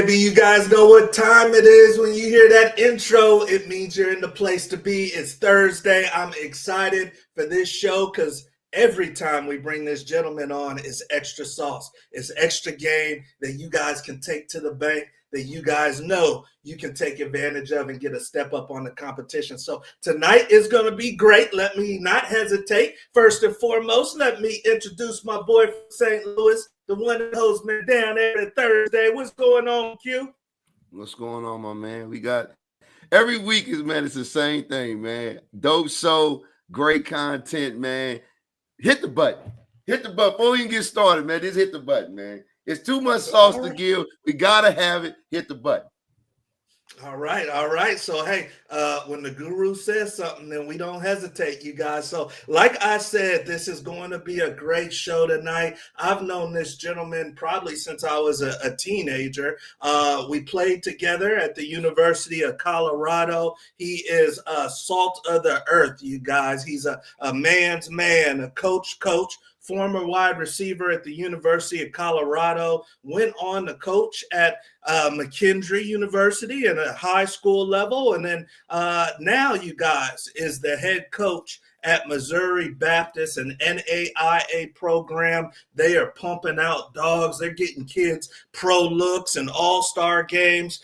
baby, you guys know what time it is when you hear that intro. It means you're in the place to be. It's Thursday. I'm excited for this show because every time we bring this gentleman on, it's extra sauce. It's extra game that you guys can take to the bank, that you guys know you can take advantage of and get a step up on the competition. So tonight is going to be great. Let me not hesitate. First and foremost, let me introduce my boy from St. Louis, the one that holds me down every Thursday. What's going on, Q? What's going on, my man? We got every week it's the same thing, man. Dope show, great content, man. Hit the button. Hit the button. Before we even get started, man, just hit the button, man. It's too much sauce to give. We gotta have it. Hit the button. All right. So, hey, when the guru says something, then we don't hesitate, you guys. So, like I said, this is going to be a great show tonight. I've known this gentleman probably since I was a teenager. We played together at the University of Colorado. He is salt of the earth, you guys. He's a man's man, a coach. Former wide receiver at the University of Colorado, went on to coach at McKendree University at a high school level, and then now, you guys, is the head coach at Missouri Baptist, an NAIA program. They are pumping out dogs. They're getting kids pro looks and all-star games.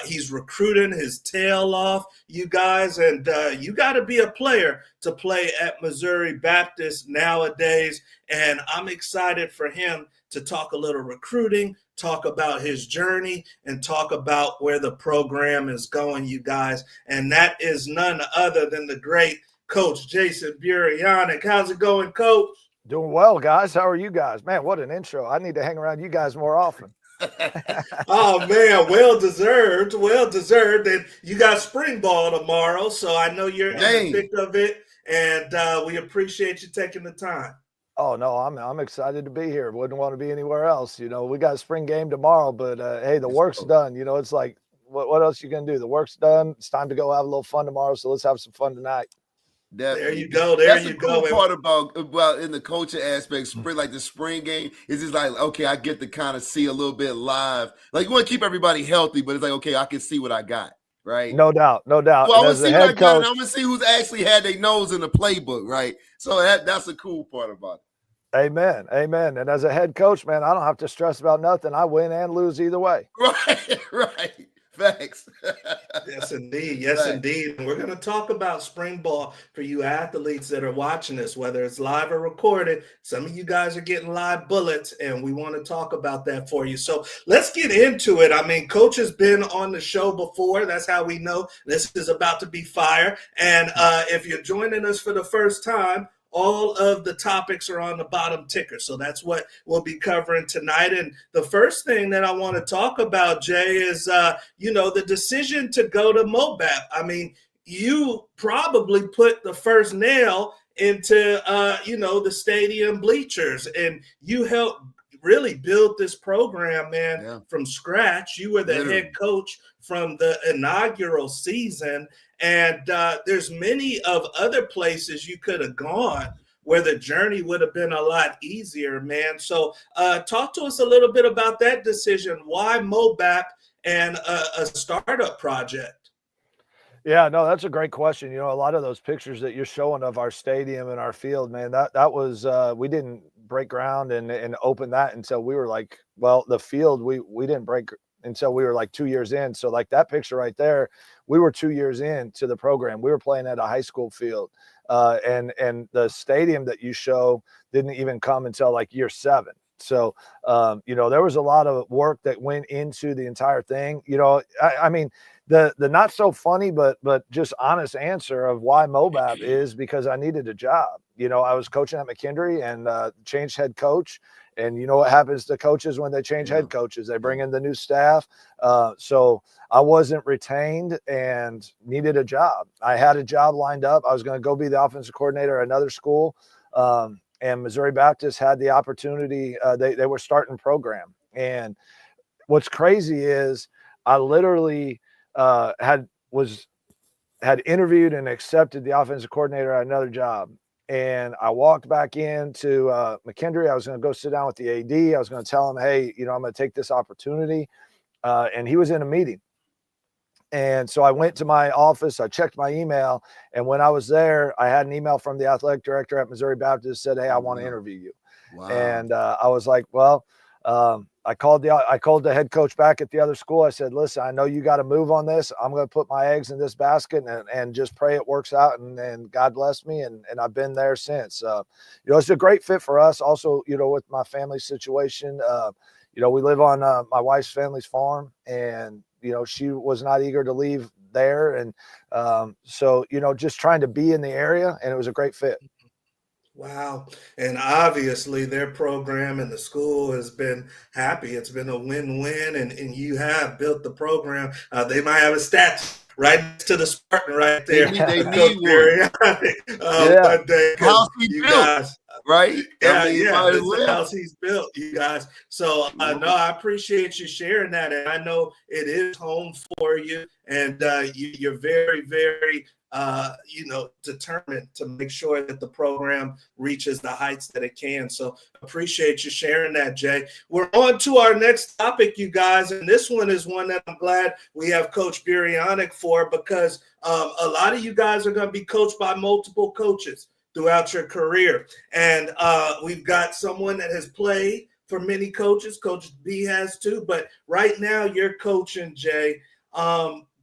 He's recruiting his tail off, you guys, and you got to be a player to play at Missouri Baptist nowadays. And I'm excited for him to talk a little recruiting, talk about his journey, and talk about where the program is going, you guys. And that is none other than the great Coach Jason Burianek. How's it going, Coach? Doing well, guys. How are you guys? Man, what an intro. I need to hang around you guys more often. Oh, man, well deserved. And you got spring ball tomorrow, so I know you're in the thick of it, and we appreciate you taking the time. Oh, no, I'm excited to be here. Wouldn't want to be anywhere else. You know, we got a spring game tomorrow, but hey, the work's done. You know, it's like, what else you going to do? The work's done. It's time to go have a little fun tomorrow, so let's have some fun tonight. There you go. That's the cool part about in the coaching aspect, like the spring game, is just like, okay, I get to kind of see a little bit live. Like, you want to keep everybody healthy, but it's like, okay, I can see what I got, right? No doubt. Well, I want to see what I got, and I'm going to see who's actually had their nose in the playbook, right? So that's the cool part about it. Amen. And as a head coach, man, I don't have to stress about nothing. I win and lose either way. Right. Facts. Yes, indeed. And we're going to talk about spring ball for you athletes that are watching this, whether it's live or recorded. Some of you guys are getting live bullets, and we want to talk about that for you. So let's get into it. I mean, Coach has been on the show before. That's how we know this is about to be fire. And if you're joining us for the first time, all of the topics are on the bottom ticker. So that's what we'll be covering tonight. And the first thing that I want to talk about, Jay, is, the decision to go to MOBAP. I mean, you probably put the first nail into, the stadium bleachers, and you helped really build this program, man, from scratch. You were the head coach from the inaugural season. And there's many of other places you could have gone where the journey would have been a lot easier, man. So talk to us a little bit about that decision. Why MOBAP and a startup project? Yeah, no, that's a great question. You know, a lot of those pictures that you're showing of our stadium and our field, man, that was we didn't break ground and open that until we were like, well, the field we didn't break until we were like 2 years in. So like that picture right there, we were 2 years into the program. We were playing at a high school field, and the stadium that you show didn't even come until like year 7. So, there was a lot of work that went into the entire thing. You know, I mean, the not so funny, but just honest answer of why MOBAP is because I needed a job. You know, I was coaching at McKendree and changed head coach. And you know what happens to coaches when they change head coaches? They bring in the new staff. So I wasn't retained and needed a job. I had a job lined up. I was going to go be the offensive coordinator at another school. And Missouri Baptist had the opportunity. They were starting a program. And what's crazy is I literally had interviewed and accepted the offensive coordinator at another job. And I walked back into McKendree. I was going to go sit down with the AD. I was going to tell him, hey, I'm going to take this opportunity. and he was in a meeting. And so I went to my office, I checked my email, and when I was there, I had an email from the athletic director at Missouri Baptist, said, "Hey, I want to interview you." Wow. And I was like, well, I called the head coach back at the other school. I said, "Listen, I know you got to move on this. I'm going to put my eggs in this basket and just pray it works out." And God bless me. And I've been there since. It's a great fit for us. Also, with my family situation, we live on my wife's family's farm, and she was not eager to leave there. And so, just trying to be in the area, and it was a great fit. Wow. And obviously their program and the school has been happy. It's been a win-win, and you have built the program. They might have a stat right next to the Spartan right there. They need one. One day, house he you built, guys, right? Yeah, That's the house he's built, you guys. So no, I appreciate you sharing that, and I know it is home for you, and you're very, very determined to make sure that the program reaches the heights that it can. So appreciate you sharing that, Jay. We're on to our next topic, you guys, and this one is one that I'm glad we have Coach Burianek for, because a lot of you guys are going to be coached by multiple coaches throughout your career. And we've got someone that has played for many coaches. Coach B has too. But right now you're coaching, Jay.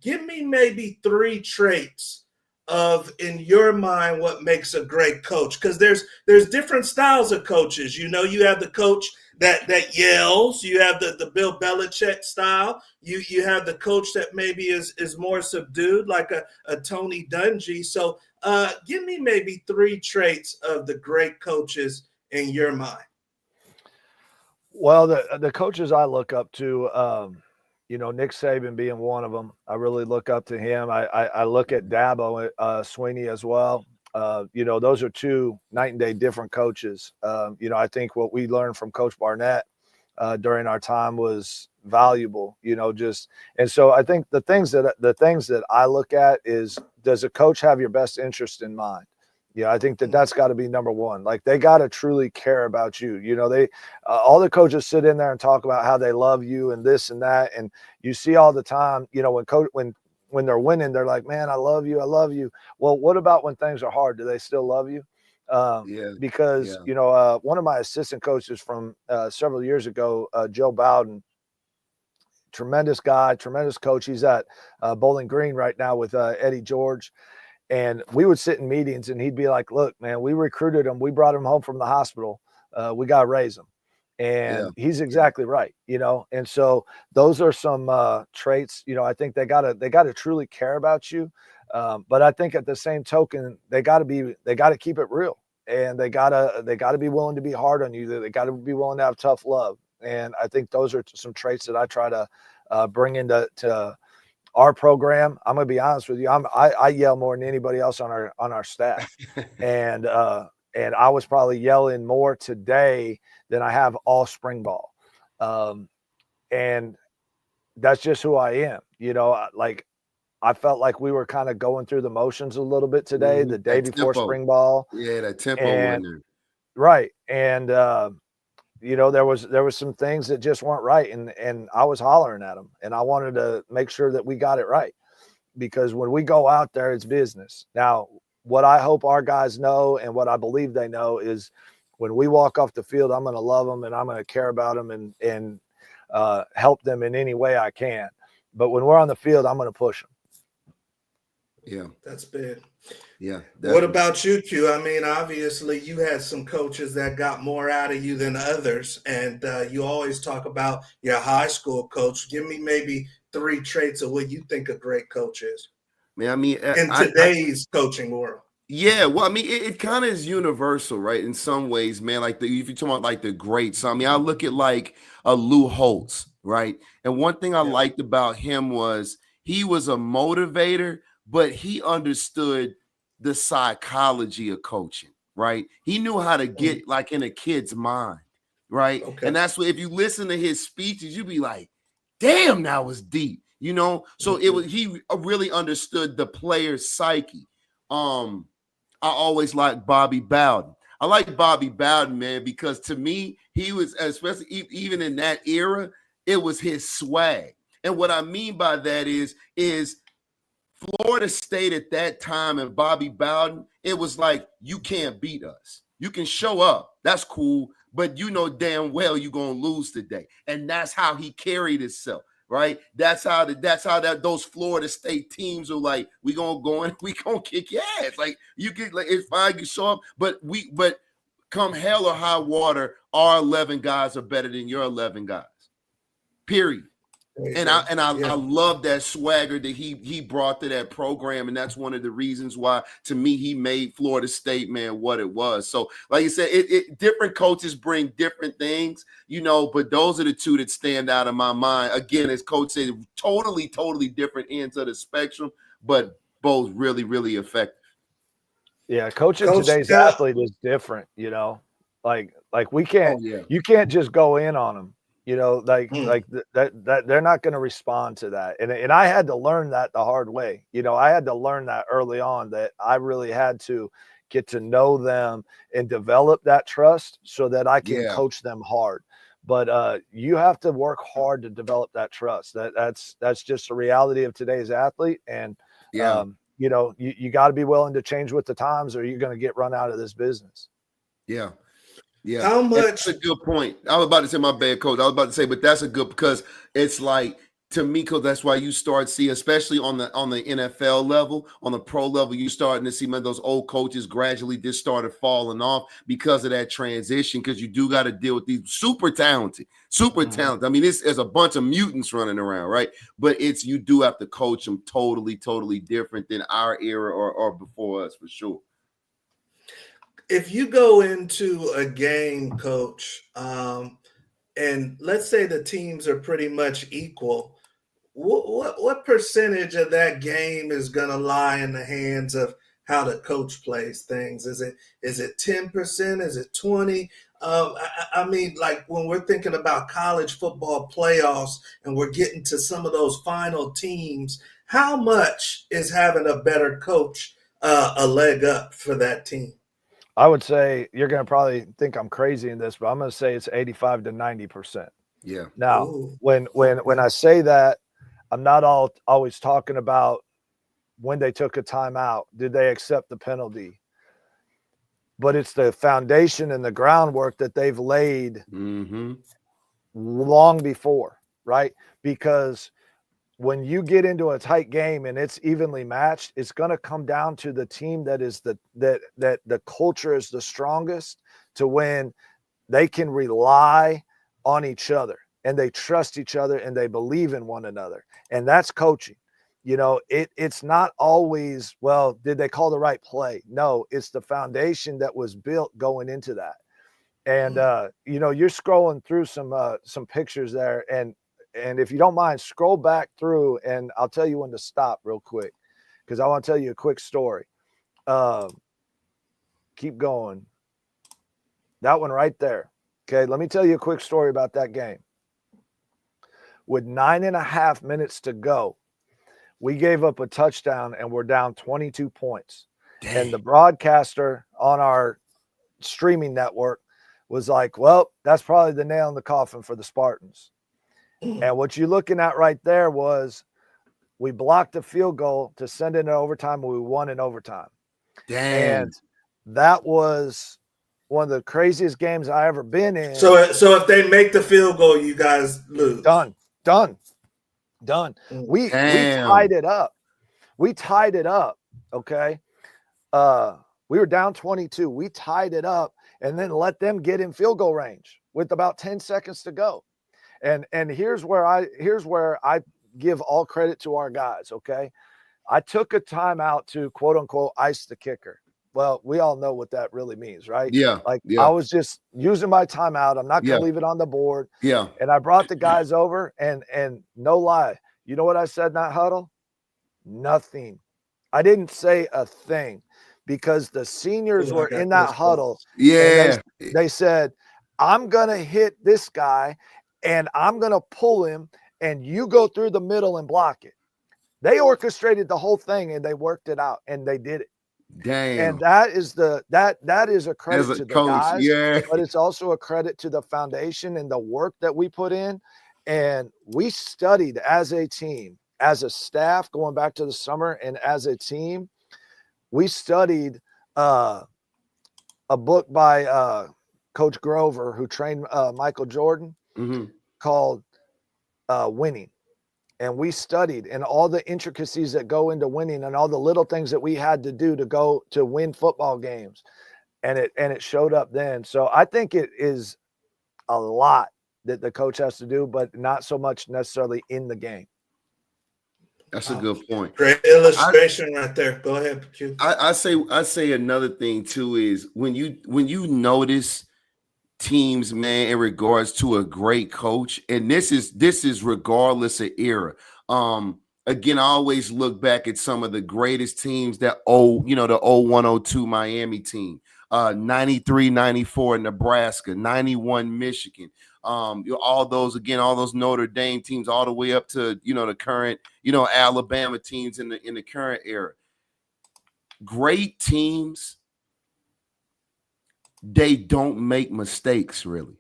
Give me maybe 3 traits of, in your mind, what makes a great coach. Because there's different styles of coaches. You have the coach that yells. You have the Bill Belichick style. You have the coach that maybe is more subdued, like a Tony Dungy. So give me maybe 3 traits of the great coaches in your mind. Well, the coaches I look up to, Nick Saban being one of them. I really look up to him. I look at Dabo Sweeney as well. Those are 2 night and day different coaches. I think what we learned from Coach Barnett during our time was valuable. And so I think the things that I look at is, does a coach have your best interest in mind? I think that's got to be number one. Like, they got to truly care about you. They all the coaches sit in there and talk about how they love you and this and that, and you see all the time. When they're winning, they're like, "Man, I love you, I love you." Well, what about when things are hard? Do they still love you? Because one of my assistant coaches from several years ago, Joe Bowden, tremendous guy, tremendous coach. He's at Bowling Green right now with Eddie George. And we would sit in meetings and he'd be like, "Look, man, we recruited him. We brought him home from the hospital. We got to raise him." And he's exactly right, And so those are some traits, I think they gotta truly care about you. But I think at the same token, they gotta keep it real, and they gotta be willing to be hard on you. They gotta be willing to have tough love. And I think those are some traits that I try to bring into our program. I'm gonna be honest with you. I yell more than anybody else on our staff, and I was probably yelling more today than I have all spring ball, and that's just who I am. Like, I felt like we were kind of going through the motions a little bit today, the day before spring ball. Yeah, that tempo winner. Right, and there was some things that just weren't right, and I was hollering at them, and I wanted to make sure that we got it right, because when we go out there, it's business. Now, what I hope our guys know, and what I believe they know, is when we walk off the field, I'm going to love them, and I'm going to care about them, and help them in any way I can. But when we're on the field, I'm going to push them. Yeah, that's big. Yeah. Definitely. What about you, Q? I mean, obviously you had some coaches that got more out of you than others, and you always talk about your high school coach. Give me maybe 3 traits of what you think a great coach is. Man, I mean, in today's coaching world. Yeah, well, I mean, it kind of is universal, right? In some ways, man. Like, if you're talking about like the greats, I mean, I look at like a Lou Holtz, right? And one thing I liked about him was he was a motivator, but he understood the psychology of coaching, right? He knew how to get like in a kid's mind, right? Okay. And that's what, if you listen to his speeches, you'd be like, "Damn, that was deep," So it was, he really understood the player's psyche. I always liked Bobby Bowden. I like Bobby Bowden, man, because to me, he was, especially even in that era, it was his swag. And what I mean by that is Florida State at that time and Bobby Bowden, it was like, you can't beat us. You can show up. That's cool. But you know damn well you're going to lose today. And that's how he carried himself, right? That's how those Florida State teams are like, we going to go in, we going to kick your ass. Like, you can, like, it's fine, you show up. But come hell or high water, our 11 guys are better than your 11 guys. Period. And I love that swagger that he brought to that program, and that's one of the reasons why, to me, he made Florida State, man, what it was. So, like you said, different coaches bring different things, you know, but those are the two that stand out in my mind. Again, as Coach said, totally different ends of the spectrum, but both really, really effective. Yeah, coaching today's athlete is different, you know. Like we can't, you can't just go in on them. You know, that they're not going to respond to that. And I had to learn that the hard way. You know, I had to learn that early on, that I really had to get to know them and develop that trust so that I can coach them hard. But you have to work hard to develop that trust. That's just the reality of today's athlete. And, you know, you got to be willing to change with the times, or you're going to get run out of this business. Yeah. Yeah. How much? That's a good point. I was about to say, my bad, Coach. I was about to say, but that's a good, because it's like, to me, because that's why you start seeing, especially on the NFL level, on the pro level, you starting to see, man, those old coaches gradually just started falling off because of that transition. Because you do got to deal with these super talented. I mean, there's a bunch of mutants running around, right? But you do have to coach them totally different than our era or before us, for sure. If you go into a game, Coach, and let's say the teams are pretty much equal, what percentage of that game is going to lie in the hands of how the coach plays things? Is it 10%? Is it 20%? I mean, like when we're thinking about college football playoffs and we're getting to some of those final teams, how much is having a better coach a leg up for that team? I would say, you're going to probably think I'm crazy in this, but I'm going to say it's 85 to 90%. Yeah. Now, when I say that, I'm not always talking about when they took a timeout. Did they accept the penalty? But it's the foundation and the groundwork that they've laid long before, right? Because when you get into a tight game and it's evenly matched, it's going to come down to the team that is that the culture is the strongest, to when they can rely on each other and they trust each other and they believe in one another. And that's coaching. You know, it's not always, well, did they call the right play? No, it's the foundation that was built going into that. And you know, you're scrolling through some pictures there, and if you don't mind, scroll back through, and I'll tell you when to stop real quick, because I want to tell you a quick story. Keep going. That one right there. Okay, let me tell you a quick story about that game. With 9.5 minutes to go, we gave up a touchdown and we're down 22 points. Dang. And the broadcaster on our streaming network was like, well, that's probably the nail in the coffin for the Spartans. And what you're looking at right there was, we blocked a field goal to send it in overtime, and we won in overtime. Damn. And that was one of the craziest games I ever been in. So if they make the field goal, you guys lose. Done. We tied it up. Okay. We were down 22. We tied it up and then let them get in field goal range with about 10 seconds to go. And here's where I give all credit to our guys. Okay. I took a timeout to quote unquote ice the kicker. Well, we all know what that really means, right? Yeah. I was just using my timeout. I'm not going to leave it on the board. Yeah. And I brought the guys over, and no lie, you know what I said in that huddle? Nothing. I didn't say a thing, because the seniors were in that huddle. Yeah. They said, I'm going to hit this guy and I'm going to pull him, and you go through the middle and block it. They orchestrated the whole thing and they worked it out, and they did it. Damn. And that is that is a credit to the coach, guys, yeah. but it's also a credit to the foundation and the work that we put in. And we studied as a team, as a staff, going back to the summer, and as a team, we studied a book by Coach Grover, who trained Michael Jordan, called Winning. And we studied and all the intricacies that go into winning and all the little things that we had to do to go to win football games. And it showed up then. So I think it is a lot that the coach has to do, but not so much necessarily in the game. That's a good point. Great illustration right there. Go ahead, Q. I say another thing too is when you notice teams, man, in regards to a great coach, and this is regardless of era. Again, I always look back at some of the greatest teams that the 01-02 Miami team, 93-94 Nebraska, 91 Michigan. All those Notre Dame teams, all the way up to the current Alabama teams in the current era. Great teams, they don't make mistakes really.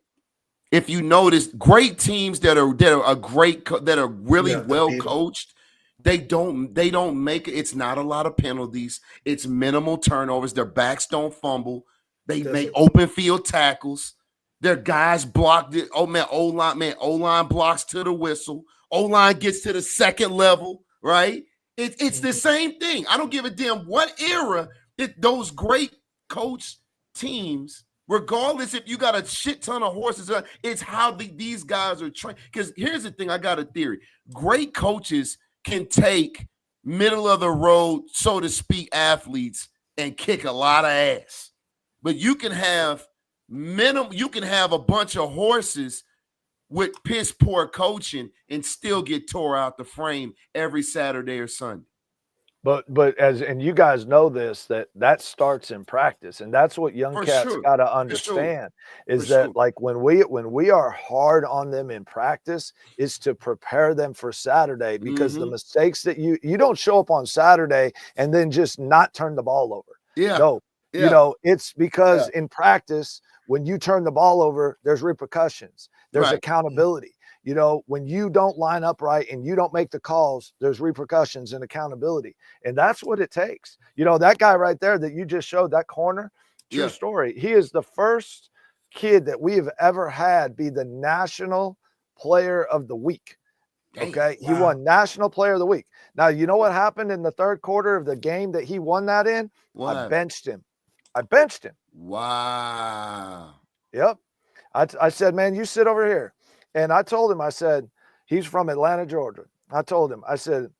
If you notice, great teams that are really well coached, they don't make it. It's not a lot of penalties. It's minimal turnovers. Their backs don't fumble. They make open field tackles. Their guys blocked it. Oh man, O-line blocks to the whistle. O-line gets to the second level, right? It's the same thing. I don't give a damn what era those great coach teams, regardless if you got a shit ton of horses, it's how these guys are trained. Because here's the thing, I got a theory. Great coaches can take middle of the road, so to speak, athletes and kick a lot of ass. But you can have a bunch of horses with piss poor coaching and still get tore out the frame every Saturday or Sunday. But and you guys know this, that starts in practice, and that's what young cats got to understand is that like when we are hard on them in practice is to prepare them for Saturday, because the mistakes that you don't show up on Saturday and then just not turn the ball over. No, it's because in practice, when you turn the ball over, there's repercussions, there's accountability. When you don't line up right and you don't make the calls, there's repercussions and accountability. And that's what it takes. That guy right there that you just showed, that corner, true story. He is the first kid that we have ever had be the National Player of the Week. Okay. Wow. He won National Player of the Week. Now, you know what happened in the third quarter of the game that he won that in? What? I benched him. Wow. Yep. I said, man, you sit over here. And I told him, I said, he's from Atlanta, Georgia. I told him, I said,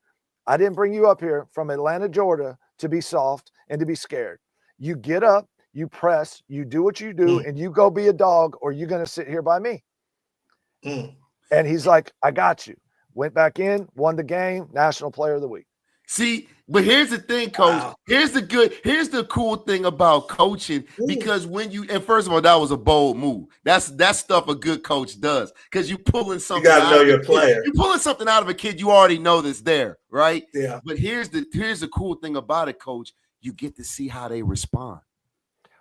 I didn't bring you up here from Atlanta, Georgia to be soft and to be scared. You get up, you press, you do what you do, and you go be a dog, or you're going to sit here by me. And he's like, I got you. Went back in, won the game, National Player of the Week. See, but here's the thing, Coach. Wow. Here's the cool thing about coaching, because and first of all, that was a bold move. That's stuff a good coach does, because you pulling something. You gotta know your player. You're pulling something out of a kid you already know that's there, right? Yeah. But here's the cool thing about it, Coach. You get to see how they respond.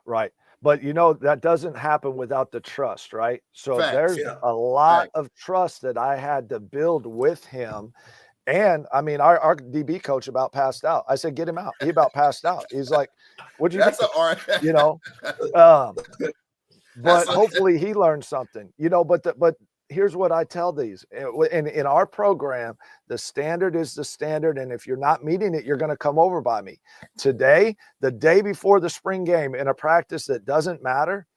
Right. But that doesn't happen without the trust, right? So there's a lot of trust that I had to build with him. And I mean, our DB coach about passed out. I said, get him out. He about passed out. He's like, what'd you think? But hopefully he learned something, but here's what I tell these in our program, the standard is the standard. And if you're not meeting it, you're going to come over by me. Today, the day before the spring game, in a practice that doesn't matter,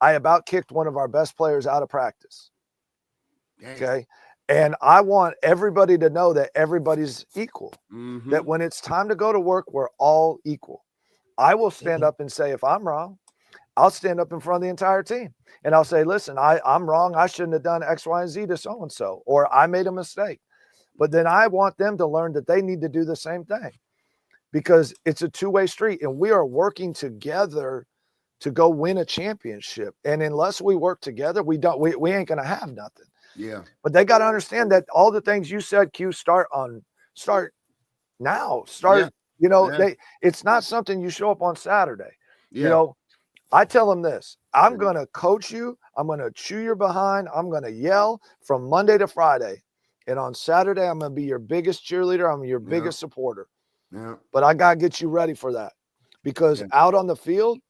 I about kicked one of our best players out of practice. Okay. And I want everybody to know that everybody's equal, that when it's time to go to work, we're all equal. I will stand up and say, if I'm wrong, I'll stand up in front of the entire team and I'll say, listen, I'm wrong. I shouldn't have done X, Y, and Z to so-and-so, or I made a mistake. But then I want them to learn that they need to do the same thing, because it's a two-way street and we are working together to go win a championship. And unless we work together, we ain't going to have nothing. Yeah. But they got to understand that all the things you said, Q, start now. It's not something you show up on Saturday. I tell them this: I'm going to coach you. I'm going to chew your behind. I'm going to yell from Monday to Friday. And on Saturday, I'm going to be your biggest cheerleader. I'm your biggest supporter. Yeah. But I got to get you ready for that, because out on the field,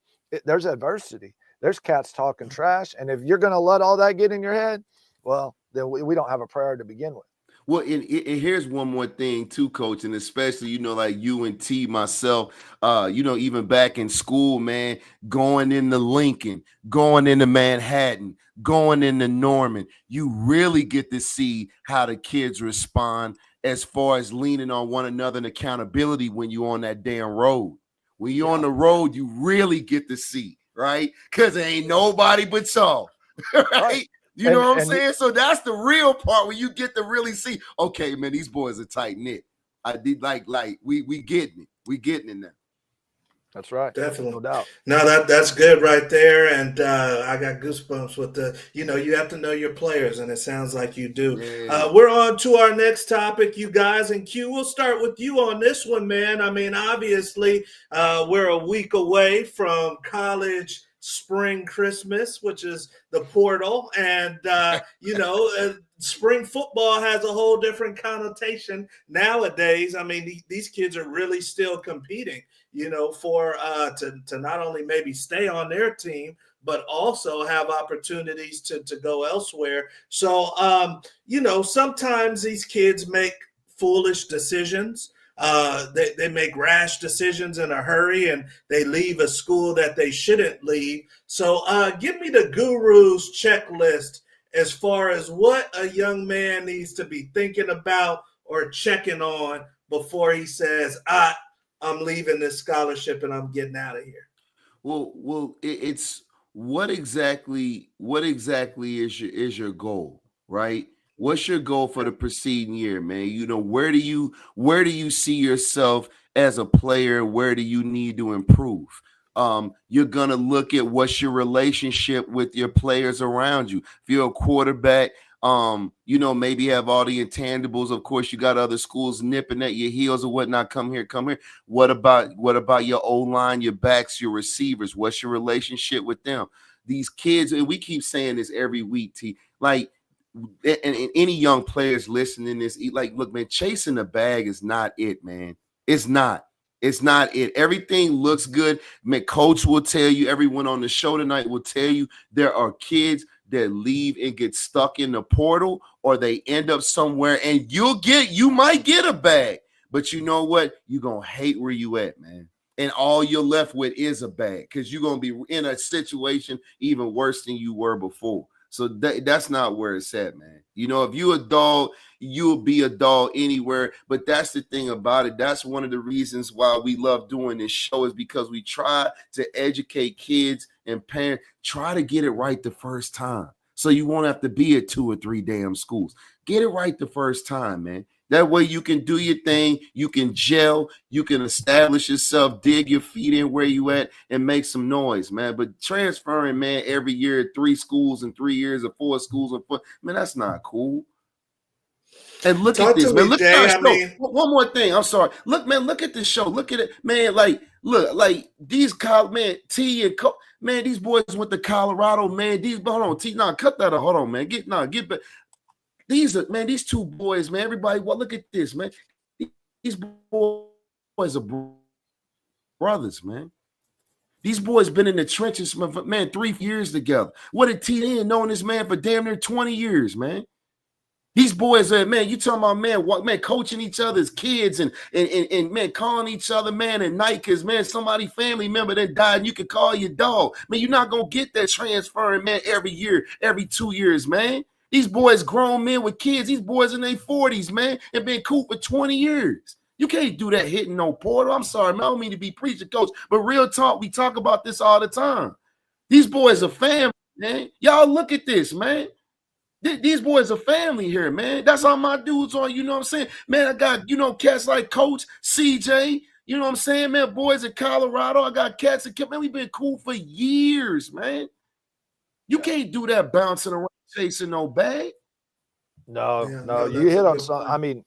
there's adversity. There's cats talking trash. And if you're going to let all that get in your head, well, then we don't have a prayer to begin with. Well, and here's one more thing too, Coach, and especially, like you and T, myself, even back in school, man, going into Lincoln, going into Manhattan, going into Norman, you really get to see how the kids respond as far as leaning on one another and accountability when you're on that damn road. When you're on the road, you really get to see, right? Because there ain't nobody but y'all, right? You know what I'm saying? So that's the real part where you get to really see, okay, man, these boys are tight knit. I did like we getting it. We getting it now. That's right. Definitely. No doubt. No, that's good right there. And I got goosebumps with you have to know your players, and it sounds like you do. Yeah. We're on to our next topic, you guys. And Q, we'll start with you on this one, man. I mean, obviously, we're a week away from college spring Christmas, which is the portal. And, spring football has a whole different connotation nowadays. I mean, these kids are really still competing, for to not only maybe stay on their team, but also have opportunities to go elsewhere. So, sometimes these kids make foolish decisions. They make rash decisions in a hurry, and they leave a school that they shouldn't leave. So give me the guru's checklist as far as what a young man needs to be thinking about or checking on before he says, I'm leaving this scholarship and I'm getting out of here. Well, it's what exactly is your goal, right? What's your goal for the preceding year, man? Where do you see yourself as a player? Where do you need to improve? You're gonna look at what's your relationship with your players around you. If you're a quarterback, maybe have all the intangibles. Of course, you got other schools nipping at your heels or whatnot. Come here. What about your O-line, your backs, your receivers? What's your relationship with them? These kids, and we keep saying this every week, T, like, and any young players listening to this, like, look, man, chasing the bag is not it, man. It's not it. Everything looks good. Man, Coach will tell you, everyone on the show tonight will tell you, there are kids that leave and get stuck in the portal, or they end up somewhere, and you might get a bag, but you know what? You're going to hate where you at, man. And all you're left with is a bag, because you're going to be in a situation even worse than you were before. So that's not where it's at, man. If you're a dog, you'll be a dog anywhere. But that's the thing about it. That's one of the reasons why we love doing this show, is because we try to educate kids and parents. Try to get it right the first time, so you won't have to be at 2 or 3 damn schools. Get it right the first time, man. That way you can do your thing, you can gel, you can establish yourself, dig your feet in where you at, and make some noise, man. But transferring, man, every year, 3 schools in 3 years, or 4 schools in 4, man, that's not cool. And look at this, man. Look at our show. One more thing. I'm sorry. Look, man, look at this show. Look at it, man. Look, these college, man, T and man, these boys went to Colorado, man. Hold on, T, cut that out. Hold on, man. Get back. These 2 boys, man. Everybody, look at this, man. These boys are brothers, man. These boys been in the trenches, man, 3 years together. What did T known this man for damn near 20 years, man? These boys are, man, you talking about, man, coaching each other's kids and man, calling each other, man, at night, because, man, somebody family member that died and you could call your dog. Man, you're not going to get that transferring, man, every year, every 2 years, man. These boys grown men with kids. These boys in their 40s, man, and been cool for 20 years. You can't do that hitting no portal. I'm sorry, man. I don't mean to be preaching, Coach, but real talk, we talk about this all the time. These boys are family, man. Y'all look at this, man. These boys are family here, man. That's all my dudes are, you know what I'm saying? Man, I got, cats like Coach, CJ, you know what I'm saying, man? Boys in Colorado. I got cats in, man, we've been cool for years, man. You can't do that bouncing around chasing no bag. No, you hit on something. I mean,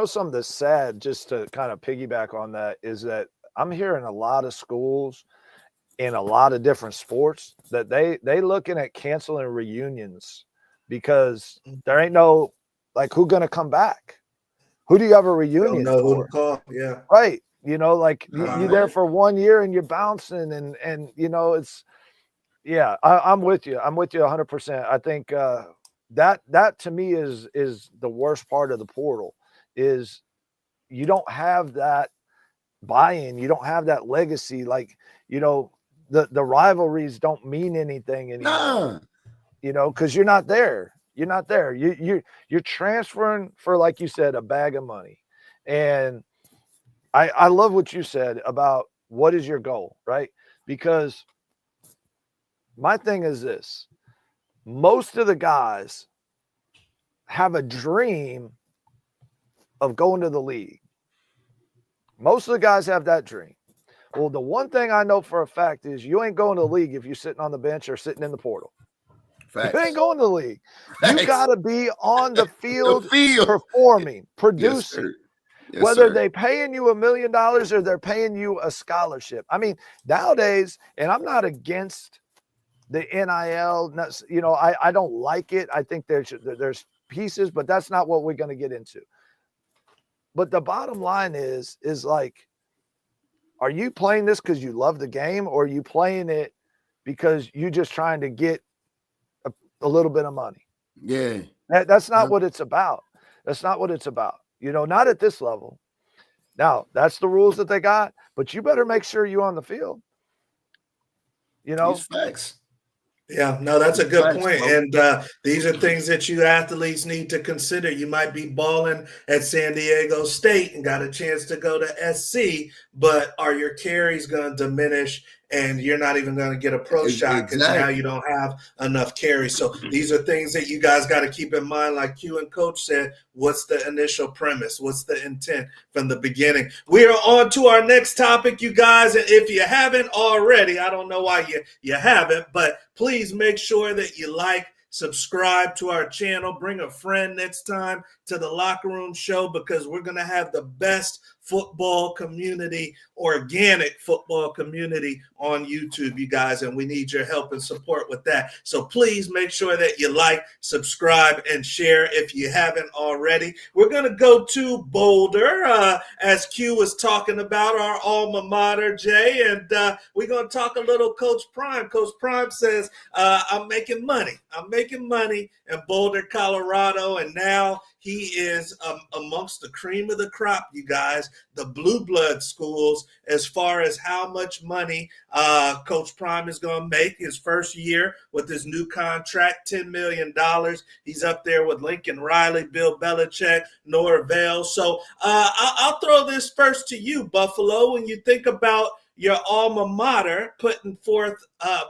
something that's sad, just to kind of piggyback on that, is that I'm hearing a lot of schools, in a lot of different sports that they looking at canceling reunions because there ain't no, like, who gonna come back? Who do you have a Don't reunion know who to for? call. Yeah. Right. You know, like you there Right. for 1 year and you're bouncing and you know, it's, yeah, I'm with you. I'm with you 100%. I think that to me is the worst part of the portal is you don't have that buy-in. You don't have that legacy. Like, you know, the rivalries don't mean anything anymore. Nah. You know, because you're not there. You're not there. You're transferring for, like you said, a bag of money. And I love what you said about what is your goal, right? Because my thing is this: most of the guys have a dream of going to the league. Most of the guys have that dream. Well, the one thing I know for a fact is you ain't going to the league if you're sitting on the bench or sitting in the portal. Facts. You ain't going to the league. Facts. You got to be on the field, The field. performing, Yes, producing. sir. Yes, Whether sir. they paying you $1 million or they're paying you a scholarship. I mean, nowadays, and I'm not against the NIL. You know, I don't like it. I think there's pieces, but that's not what we're going to get into. But the bottom line is like, are you playing this because you love the game, or are you playing it because you're just trying to get a little bit of money? Yeah. That's not what it's about. That's not what it's about. You know, not at this level. Now, that's the rules that they got, but you better make sure you're on the field. You know? These facts. Yeah, no, that's a good Facts, point. bro. And these are things that you athletes need to consider. You might be balling at San Diego State and got a chance to go to SC, but are your carries going to diminish and you're not even going to get a pro shot because now you don't have enough carries? So these are things that you guys got to keep in mind. Like Q and Coach said, what's the initial premise? What's the intent from the beginning? We are on to our next topic, you guys. And if you haven't already, I don't know why you haven't, but please make sure that you like, subscribe to our channel, bring a friend next time to the Locker Room Show, because we're going to have the best football community, organic football community on YouTube, you guys, and we need your help and support with that. So please make sure that you like, subscribe, and share if you haven't already. We're going to go to Boulder, as Q was talking about, our alma mater, Jay, and we're going to talk a little Coach Prime. Coach Prime says, I'm making money in Boulder, Colorado, and now he is amongst the cream of the crop, you guys, the blue blood schools, as far as how much money Coach Prime is going to make his first year with his new contract, $10 million. He's up there with Lincoln Riley, Bill Belichick, Norvell. So I'll throw this first to you, Buffalo. When you think about your alma mater putting forth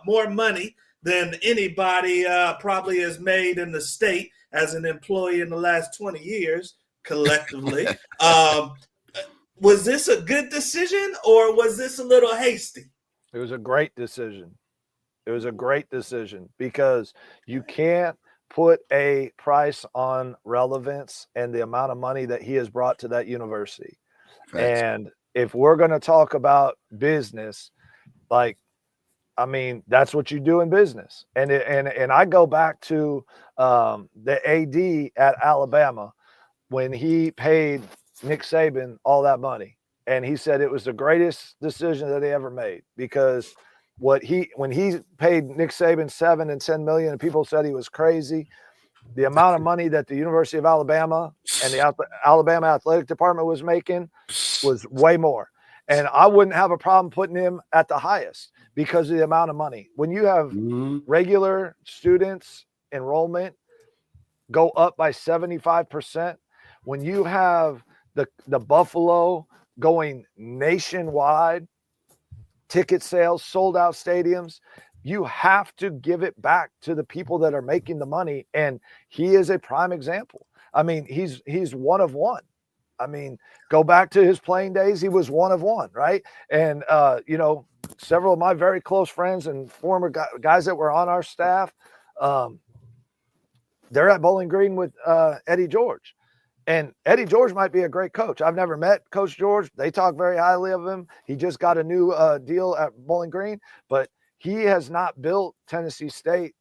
more money than anybody probably has made in the state as an employee in the last 20 years collectively. Was this a good decision or was this a little hasty? It was a great decision. It was a great decision because you can't put a price on relevance and the amount of money that he has brought to that university. Facts. And if we're going to talk about business, like, I mean, that's what you do in business. And I go back to the AD at Alabama when he paid Nick Saban all that money. And he said it was the greatest decision that he ever made, because when he paid Nick Saban $7 and $10 million, and people said he was crazy, the amount of money that the University of Alabama and the Alabama Athletic Department was making was way more. And I wouldn't have a problem putting him at the highest because of the amount of money. When you have regular students enrollment go up by 75%, when you have the Buffalo going nationwide, ticket sales, sold out stadiums, you have to give it back to the people that are making the money. And he is a prime example. I mean, he's one of one. I mean, go back to his playing days. He was one of one, right? And, you know, several of my very close friends and former guys that were on our staff, they're at Bowling Green with Eddie George. And Eddie George might be a great coach. I've never met Coach George. They talk very highly of him. He just got a new deal at Bowling Green, but he has not built Tennessee State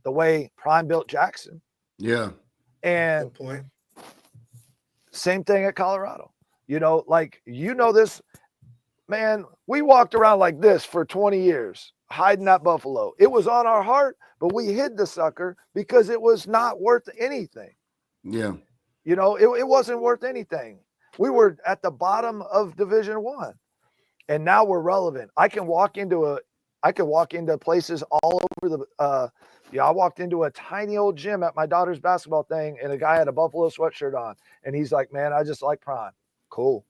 the way Prime built Jackson. Yeah. And Good point. Same thing at Colorado. This, man, we walked around like this for 20 years, hiding that buffalo. It was on our heart, but we hid the sucker because it was not worth anything. Yeah. It wasn't worth anything. We were at the bottom of Division I, and now we're relevant. I can walk into places all over the. I walked into a tiny old gym at my daughter's basketball thing, and a guy had a Buffalo sweatshirt on, and he's like, "Man, I just like Prime." Cool.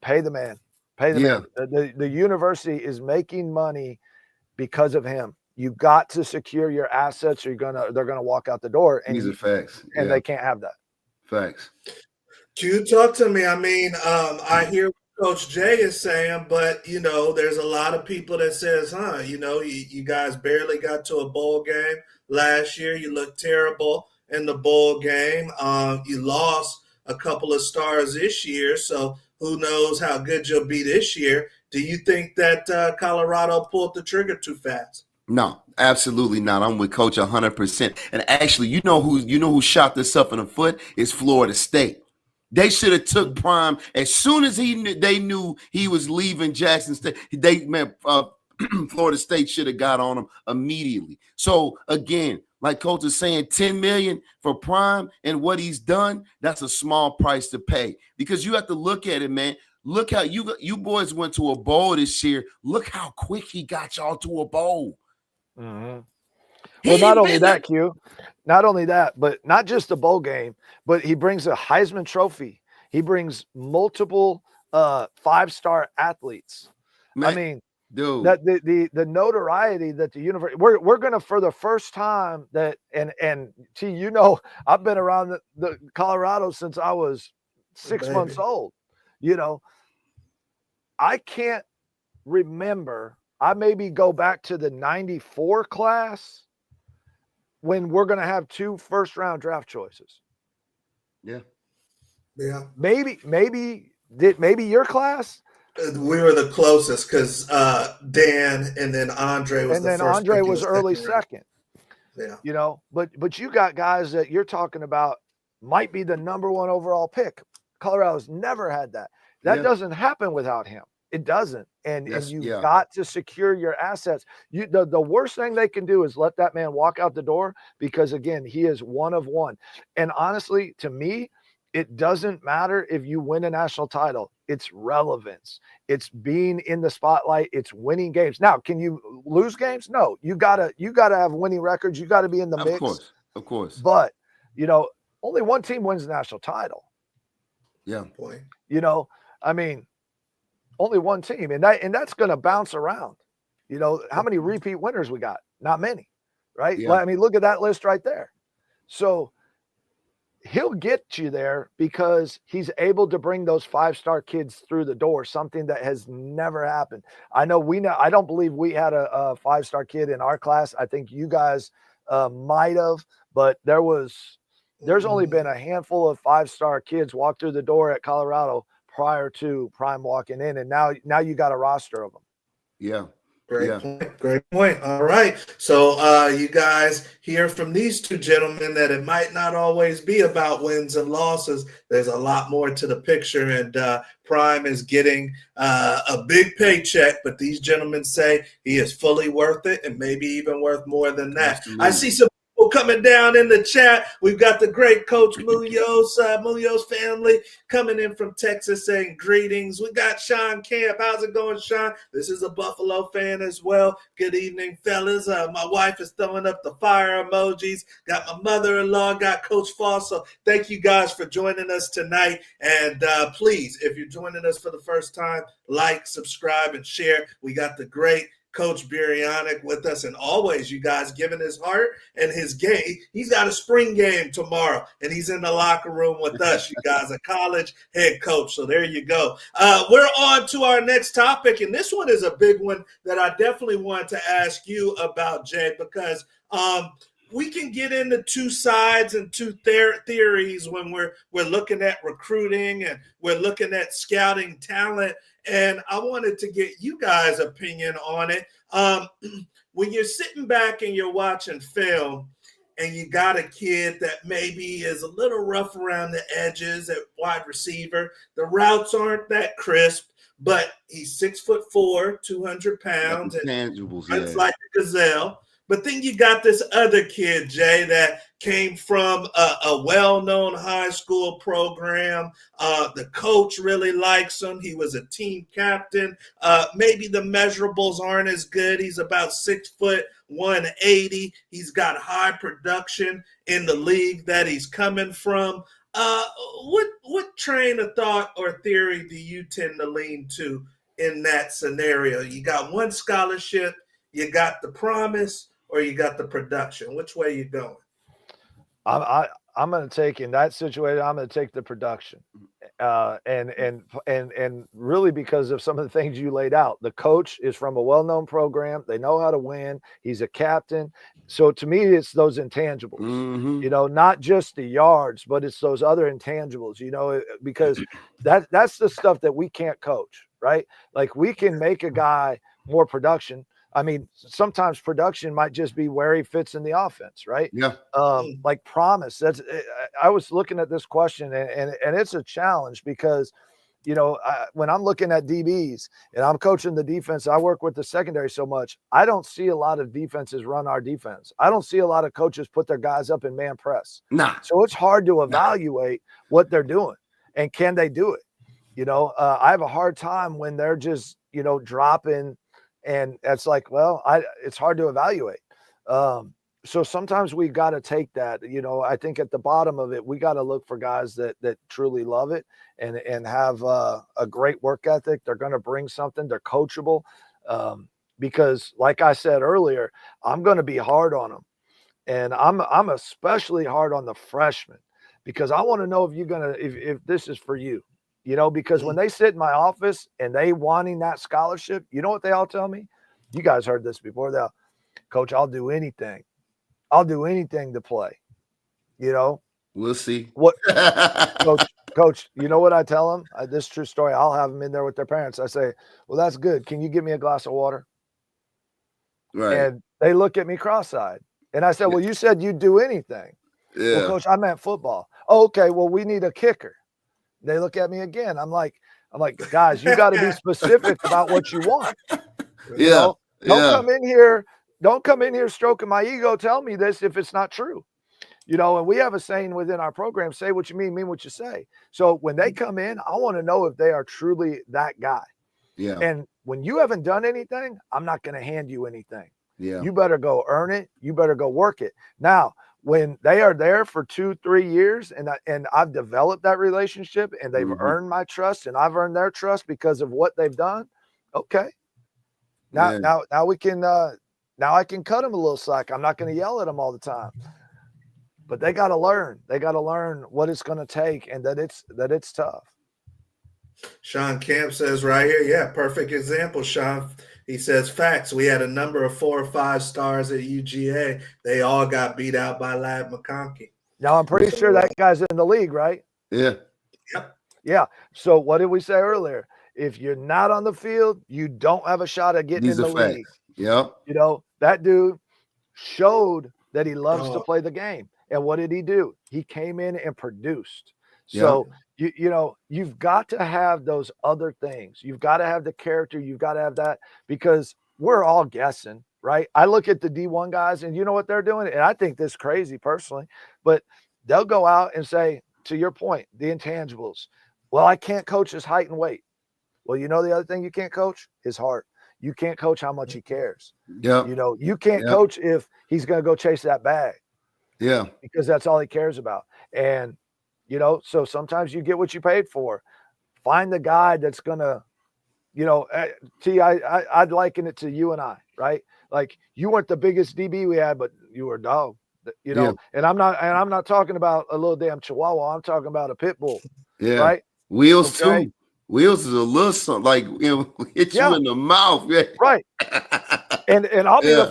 Pay the man. Man. The university is making money because of him. You got to secure your assets, or they're gonna walk out the door. And these are facts, and they can't have that. Facts. Can you talk to me? I mean, I hear what Coach Jay is saying, but there's a lot of people that says, you guys barely got to a bowl game last year. You looked terrible in the bowl game. You lost a couple of stars this year, so who knows how good you'll be this year. Do you think that Colorado pulled the trigger too fast? No, absolutely not. I'm with Coach 100%. And actually, who shot this up in the foot is Florida State. They should have took Prime as soon as they knew he was leaving Jackson State. Florida State should have got on him immediately. So again, like Coach is saying, $10 million for Prime and what he's done, that's a small price to pay, because you have to look at it, man. Look how you boys went to a bowl this year. Look how quick he got y'all to a bowl. Mm-hmm. Well, not only that, Q, not only that, but not just the bowl game, but he brings a Heisman Trophy. He brings multiple 5-star athletes. Man, I mean, dude, that the notoriety that the university, we're going to, for the first time, that and T, I've been around the Colorado since I was 6 months old. I can't remember. I maybe go back to the 94 class when we're going to have 2 first-round draft choices. Yeah. Maybe your class. We were the closest because Dan and then Andre was. And then Andre was early second. Yeah. But you got guys that you're talking about might be the number 1 overall pick. Colorado's never had that. That doesn't happen without him. It doesn't. And you've got to secure your assets. The worst thing they can do is let that man walk out the door, because, again, he is one of one. And honestly, to me, it doesn't matter if you win a national title. It's relevance. It's being in the spotlight. It's winning games. Now, can you lose games? No. You gotta have winning records. You got to be in the mix. Of course. But, only one team wins the national title. Yeah. Boy. I mean, only one team, and that's going to bounce around. How many repeat winners we got? Not many, right? Yeah. Well, I mean, look at that list right there. So he'll get you there because he's able to bring those 5-star kids through the door, something that has never happened. I don't believe we had a 5-star kid in our class. I think you guys might have, but there's only been a handful of 5-star kids walk through the door at Colorado prior to Prime walking in, and now you got a roster of them. Yeah. Great point. All right. So you guys hear from these 2 gentlemen that it might not always be about wins and losses. There's a lot more to the picture, and Prime is getting a big paycheck, but these gentlemen say he is fully worth it and maybe even worth more than that. Absolutely. I see some coming down in the chat. We've got the great Coach Munoz family coming in from Texas saying greetings. We got Sean Camp. How's it going, Sean? This is a Buffalo fan as well. Good evening, fellas. My wife is throwing up the fire emojis. Got my mother-in-law, got Coach Foss. So thank you guys for joining us tonight. And please, if you're joining us for the first time, like, subscribe, and share. We got the great Coach Burianek with us, and always you guys giving his heart and his game. He's got a spring game tomorrow, and he's in the locker room with us. You guys, a college head coach. So there you go. We're on to our next topic, and this one is a big one that I definitely want to ask you about, Jay, because we can get into two sides and two theories when we're looking at recruiting and we're looking at scouting talent. And I wanted to get you guys' opinion on it. When you're sitting back and you're watching film and you got a kid that maybe is a little rough around the edges at wide receiver, the routes aren't that crisp, but he's 6'4", 200 pounds, and Tangibles, runs like a gazelle. But then you got this other kid, Jay, that came from a well-known high school program. The coach really likes him. He was a team captain. Maybe the measurables aren't as good. He's about 6 foot, 180. He's got high production in the league that he's coming from. What train of thought or theory do you tend to lean to in that scenario? You got one scholarship, you got the promise, or you got the production? Which way you going? I'm going to take, in that situation, I'm going to take the production, and really because of some of the things you laid out. The coach is from a well-known program. They know how to win. He's a captain. So to me, it's those intangibles, you know, not just the yards, but it's those other intangibles, you know, because that's the stuff that we can't coach, right? Like, we can make a guy more production. I mean, sometimes production might just be where he fits in the offense, right? Yeah. Like promise. I was looking at this question, and it's a challenge because, you know, when I'm looking at DBs and I'm coaching the defense, I work with the secondary so much. I don't see a lot of defenses run our defense. I don't see a lot of coaches put their guys up in man press. Nah. So it's hard to evaluate what they're doing and can they do it? You know, I have a hard time when they're just, you know, dropping. And it's like, well, it's hard to evaluate. So sometimes we got to take that, you know, I think at the bottom of it, we got to look for guys that truly love it and have a great work ethic. They're going to bring something. They're coachable. Because like I said earlier, I'm going to be hard on them. And I'm especially hard on the freshmen because I want to know if you're going to, if this is for you. You know, because when they sit in my office and they wanting that scholarship, you know what they all tell me? You guys heard this before. They'll, Coach, I'll do anything. I'll do anything to play. You know? We'll see. What, Coach, you know what I tell them? This is true story. I'll have them in there with their parents. I say, well, that's good. Can you give me a glass of water? Right. And they look at me cross-eyed. And I said, well, you said you'd do anything. Yeah. Well, Coach, I meant football. Oh, okay, well, we need a kicker. They look at me again. I'm like, guys, you got to be specific about what you want. You know? Don't come in here stroking my ego. Tell me this if it's not true. You know, and we have a saying within our program, say what you mean what you say. So when they come in, I want to know if they are truly that guy. Yeah. And when you haven't done anything, I'm not going to hand you anything. Yeah. You better go earn it. You better go work it. Now, when they are there for 2-3 years and I've developed that relationship and they've earned my trust and I've earned their trust because of what they've done. Okay. Now we can, now I can cut them a little slack. I'm not going to yell at them all the time, but they got to learn. They got to learn what it's going to take and that it's tough. Sean Camp says right here, yeah, perfect example, Sean. He says, facts. We had a number of 4 or 5 stars at UGA. They all got beat out by Lad McConkey. Now, I'm pretty sure that guy's in the league, right? Yeah. Yep. Yeah. So what did we say earlier? If you're not on the field, you don't have a shot at getting in the league. Yep. You know, that dude showed that he loves to play the game. And what did he do? He came in and produced. So, you know, you've got to have those other things. You've got to have the character. You've got to have that because we're all guessing, right? I look at the D1 guys and you know what they're doing? And I think this is crazy personally, but they'll go out and say, to your point, the intangibles. Well, I can't coach his height and weight. Well, you know, the other thing you can't coach? His heart. You can't coach how much he cares. Yeah. You know, you can't coach if he's going to go chase that bag. Yeah. Because that's all he cares about. And, you know, so sometimes you get what you paid for. Find the guy that's going to, you know, T, I'd liken it to you and I, right? Like you weren't the biggest DB we had, but you were a dog, you know, and I'm not talking about a little damn Chihuahua. I'm talking about a pit bull. Yeah. Right. Wheels too. Wheels is a little something like, you know, hit you in the mouth. Yeah. Right. And I'll be the Yeah.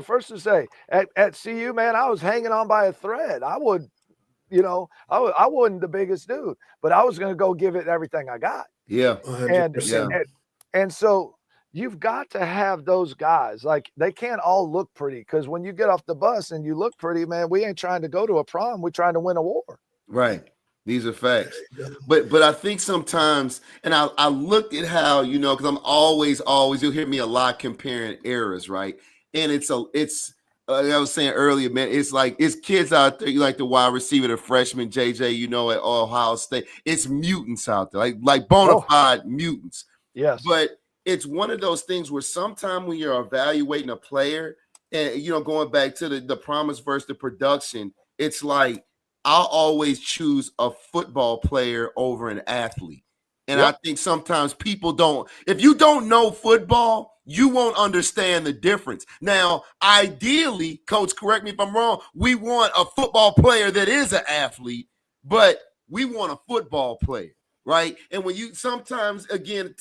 first to say, at CU, man, I was hanging on by a thread. I would, I wasn't the biggest dude, but I was going to go give it everything I got. Yeah. And, 100%. and so you've got to have those guys. Like, they can't all look pretty, because when you get off the bus and you look pretty, man, we ain't trying to go to a prom. We're trying to win a war. Right. These are facts. There you go. But I think sometimes, and I looked at how, because I'm always, you'll hear me a lot comparing eras, right? And it's like I was saying earlier, man, it's like it's kids out there, you like the wide receiver, the freshman JJ, at Ohio State. It's mutants out there, like bona fide mutants. Yes. But it's one of those things where sometimes when you're evaluating a player, and going back to the promise versus the production, it's like I'll always choose a football player over an athlete. And I think sometimes people don't, if you don't know football, you won't understand the difference. Now, ideally, coach, correct me if I'm wrong, we want a football player that is an athlete, but we want a football player, right? And when you sometimes, again,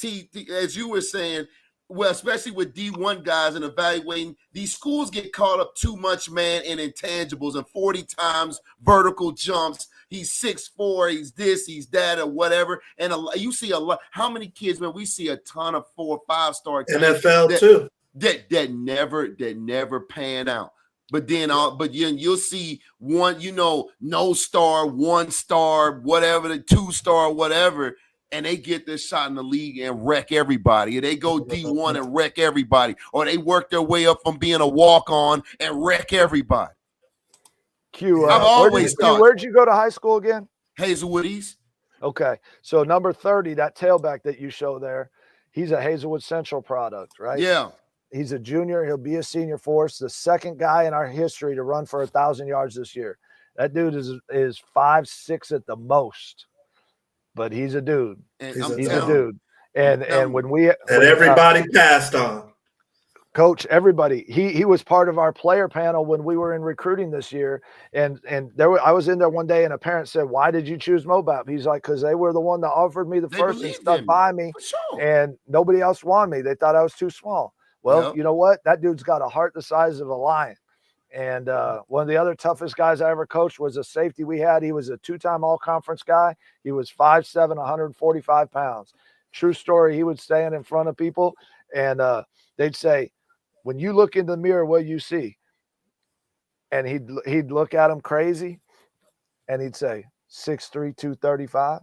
as you were saying, well, especially with D1 guys and evaluating, these schools get caught up too much, man, in intangibles and 40 times vertical jumps. He's 6'4", he's this, he's that, or whatever. And you see a lot. How many kids, man? We see a ton of 4 or 5-star NFL too. That never pan out. But then, you'll see one, no star, 1 star, whatever, the 2-star, whatever. And they get this shot in the league and wreck everybody. And they go D1 and wreck everybody. Or they work their way up from being a walk-on and wreck everybody. I've always thought. Where'd you go to high school again? Hazelwood East. Okay. So number 30, that tailback that you show there, he's a Hazelwood Central product, right? Yeah. He's a junior. He'll be a senior for us. The second guy in our history to run for 1,000 yards this year. That dude is 5'6" at the most. But he's a dude. He's a dude. And when everybody passed on. Coach, everybody, he was part of our player panel when we were in recruiting this year. And I was in there one day and a parent said, "Why did you choose Mobap?" He's like, "Because they were the one that offered me the first and stuck by me. Sure. And nobody else wanted me. They thought I was too small." Well, you know what? That dude's got a heart the size of a lion. And one of the other toughest guys I ever coached was a safety we had. He was a 2-time all-conference guy. He was 5'7", 145 pounds. True story. He would stand in front of people and they'd say, "When you look in the mirror, what do you see?" And he'd look at him crazy and he'd say, 6'3", 235.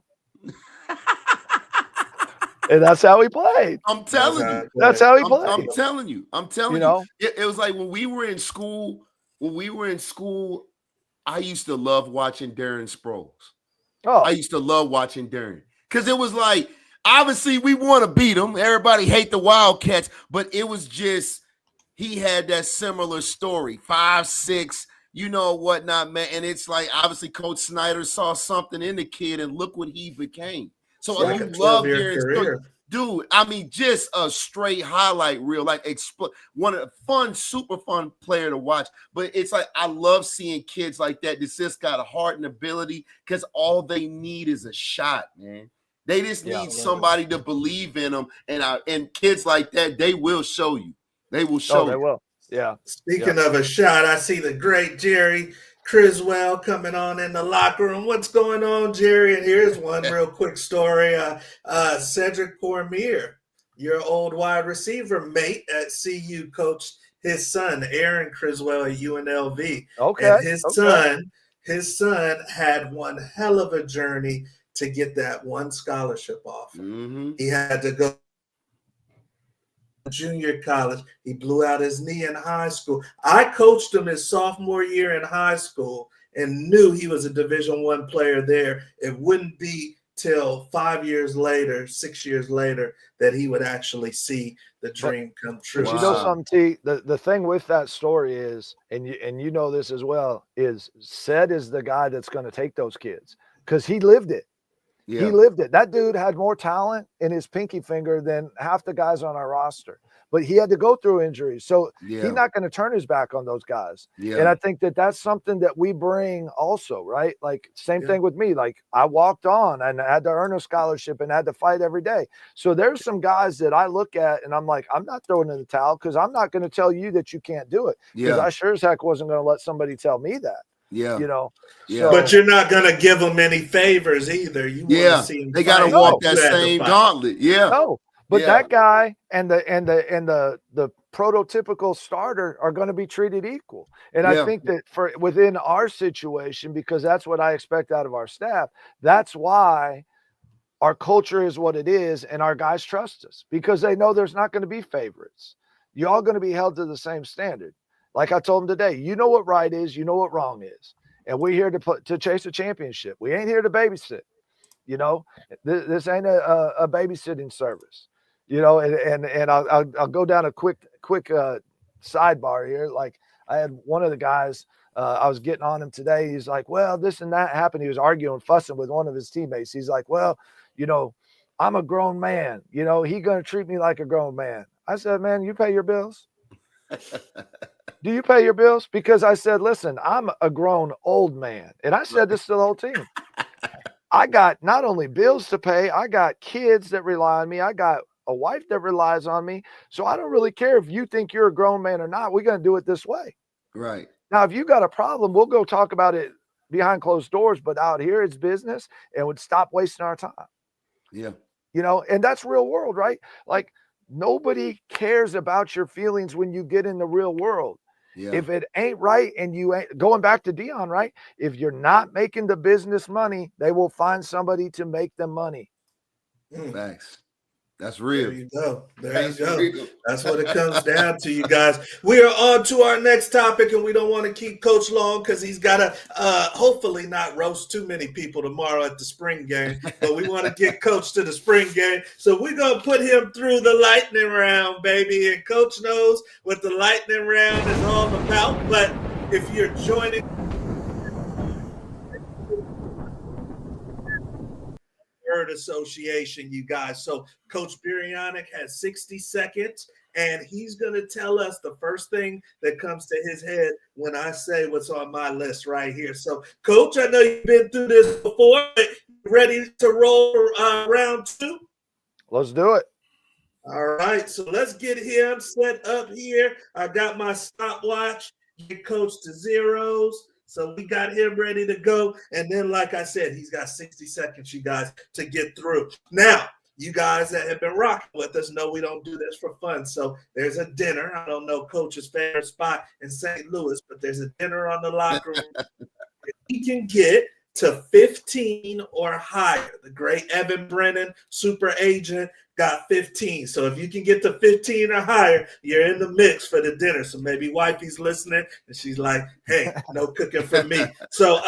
And that's how he played. I'm telling you. That's how he played. I'm telling you. It was like when we were in school, I used to love watching Darren Sproles. Oh. I used to love watching Darren. Because it was like, obviously we want to beat them. Everybody hate the Wildcats, but it was just, he had that similar story. 5'6", whatnot, man. And it's like, obviously Coach Snyder saw something in the kid and look what he became. So I love Darren's story. Dude, I mean, just a straight highlight reel, like one of the super fun player to watch. But it's like, I love seeing kids like that. This just got a heart and ability, because all they need is a shot, man. They just need somebody to believe in them. And kids like that, they will show you. They will show you. They will. Yeah. Speaking of a shot, I see the great Jerry Criswell coming on in the locker room. What's going on, Jerry? And here's one real quick story. Cedric Cormier, your old wide receiver mate at CU, coached his son, Aaron Criswell, at UNLV. Okay. And his son had one hell of a journey to get that one scholarship offer. Mm-hmm. He had to go junior college. He blew out his knee in high school. I coached him his sophomore year in high school and knew he was a Division I player there. It wouldn't be till 6 years later that he would actually see the dream come true. But you know something, T? The thing with that story is, and you know this as well, is Ced is the guy that's going to take those kids, because he lived it. Yeah. He lived it. That dude had more talent in his pinky finger than half the guys on our roster. but he had to go through injuries. So Yeah. he's not going to turn his back on those guys. Yeah. And I think that that's something that we bring also, right? Like same Yeah. thing with me. Like I walked on and I had to earn a scholarship and had to fight every day. So there's some guys that I look at and I'm like, I'm not throwing in the towel because I'm not going to tell you that you can't do it. Because Yeah. I sure as heck wasn't going to let somebody tell me that. Yeah. You know, Yeah. But you're not going to give them any favors either. You want to see them They got to fight. walk You that had to same fight. gauntlet. Yeah. no, but Yeah. that guy and the prototypical starter are going to be treated equal. And Yeah. I think that for within our situation, because that's what I expect out of our staff, that's why our culture is what it is, and our guys trust us because they know there's not going to be favorites. You're all going to be held to the same standard. Like I told them today, you know what right is, you know what wrong is, and we're here to chase a championship. We ain't here to babysit. You know, this ain't a babysitting service. You know, and I'll go down a quick sidebar here. Like I had one of the guys. I was getting on him today. He's like, well, this and that happened. He was arguing, fussing with one of his teammates. He's like, well, you know, I'm a grown man. You know, he going to treat me like a grown man. I said, man, you pay your bills? Do you pay your bills? Because I said, listen, I'm a grown old man. And I said this to the whole team. I got not only bills to pay, I got kids that rely on me. I got a wife that relies on me. So I don't really care if you think you're a grown man or not. We're going to do it this way. Right. Now, if you got a problem, we'll go talk about it behind closed doors, but out here it's business and would stop wasting our time. Yeah. You know, and that's real world, right? Like nobody cares about your feelings when you get in the real world. Yeah. If it ain't right and you ain't going back to Dion, right? If you're not making the business money, they will find somebody to make them money. Thanks. That's There real. you go. There That's you go. real. That's what it comes down to, you guys. We are on to our next topic, and we don't want to keep Coach long because he's got to hopefully not roast too many people tomorrow at the spring game. But we want to get Coach to the spring game. So we're going to put him through the lightning round, baby. And Coach knows what the lightning round is all about. But if you're joining word association, you guys. So Coach Burianek has 60 seconds, and he's going to tell us the first thing that comes to his head when I say what's on my list right here. So, Coach, I know you've been through this before, but ready to roll for round two? Let's do it. All right, so let's get him set up here. I got my stopwatch, get Coach to zeros. So we got him ready to go. And then, like I said, he's got 60 seconds, you guys, to get through. Now, you guys that have been rocking with us know we don't do this for fun. So there's a dinner. I don't know Coach's favorite spot in St. Louis, but there's a dinner on the locker room. If he can get to 15 or higher, the great Evan Brennan, super agent, got 15. So if you can get to 15 or higher, you're in the mix for the dinner. So maybe wifey's listening and she's like, hey, no cooking for me. So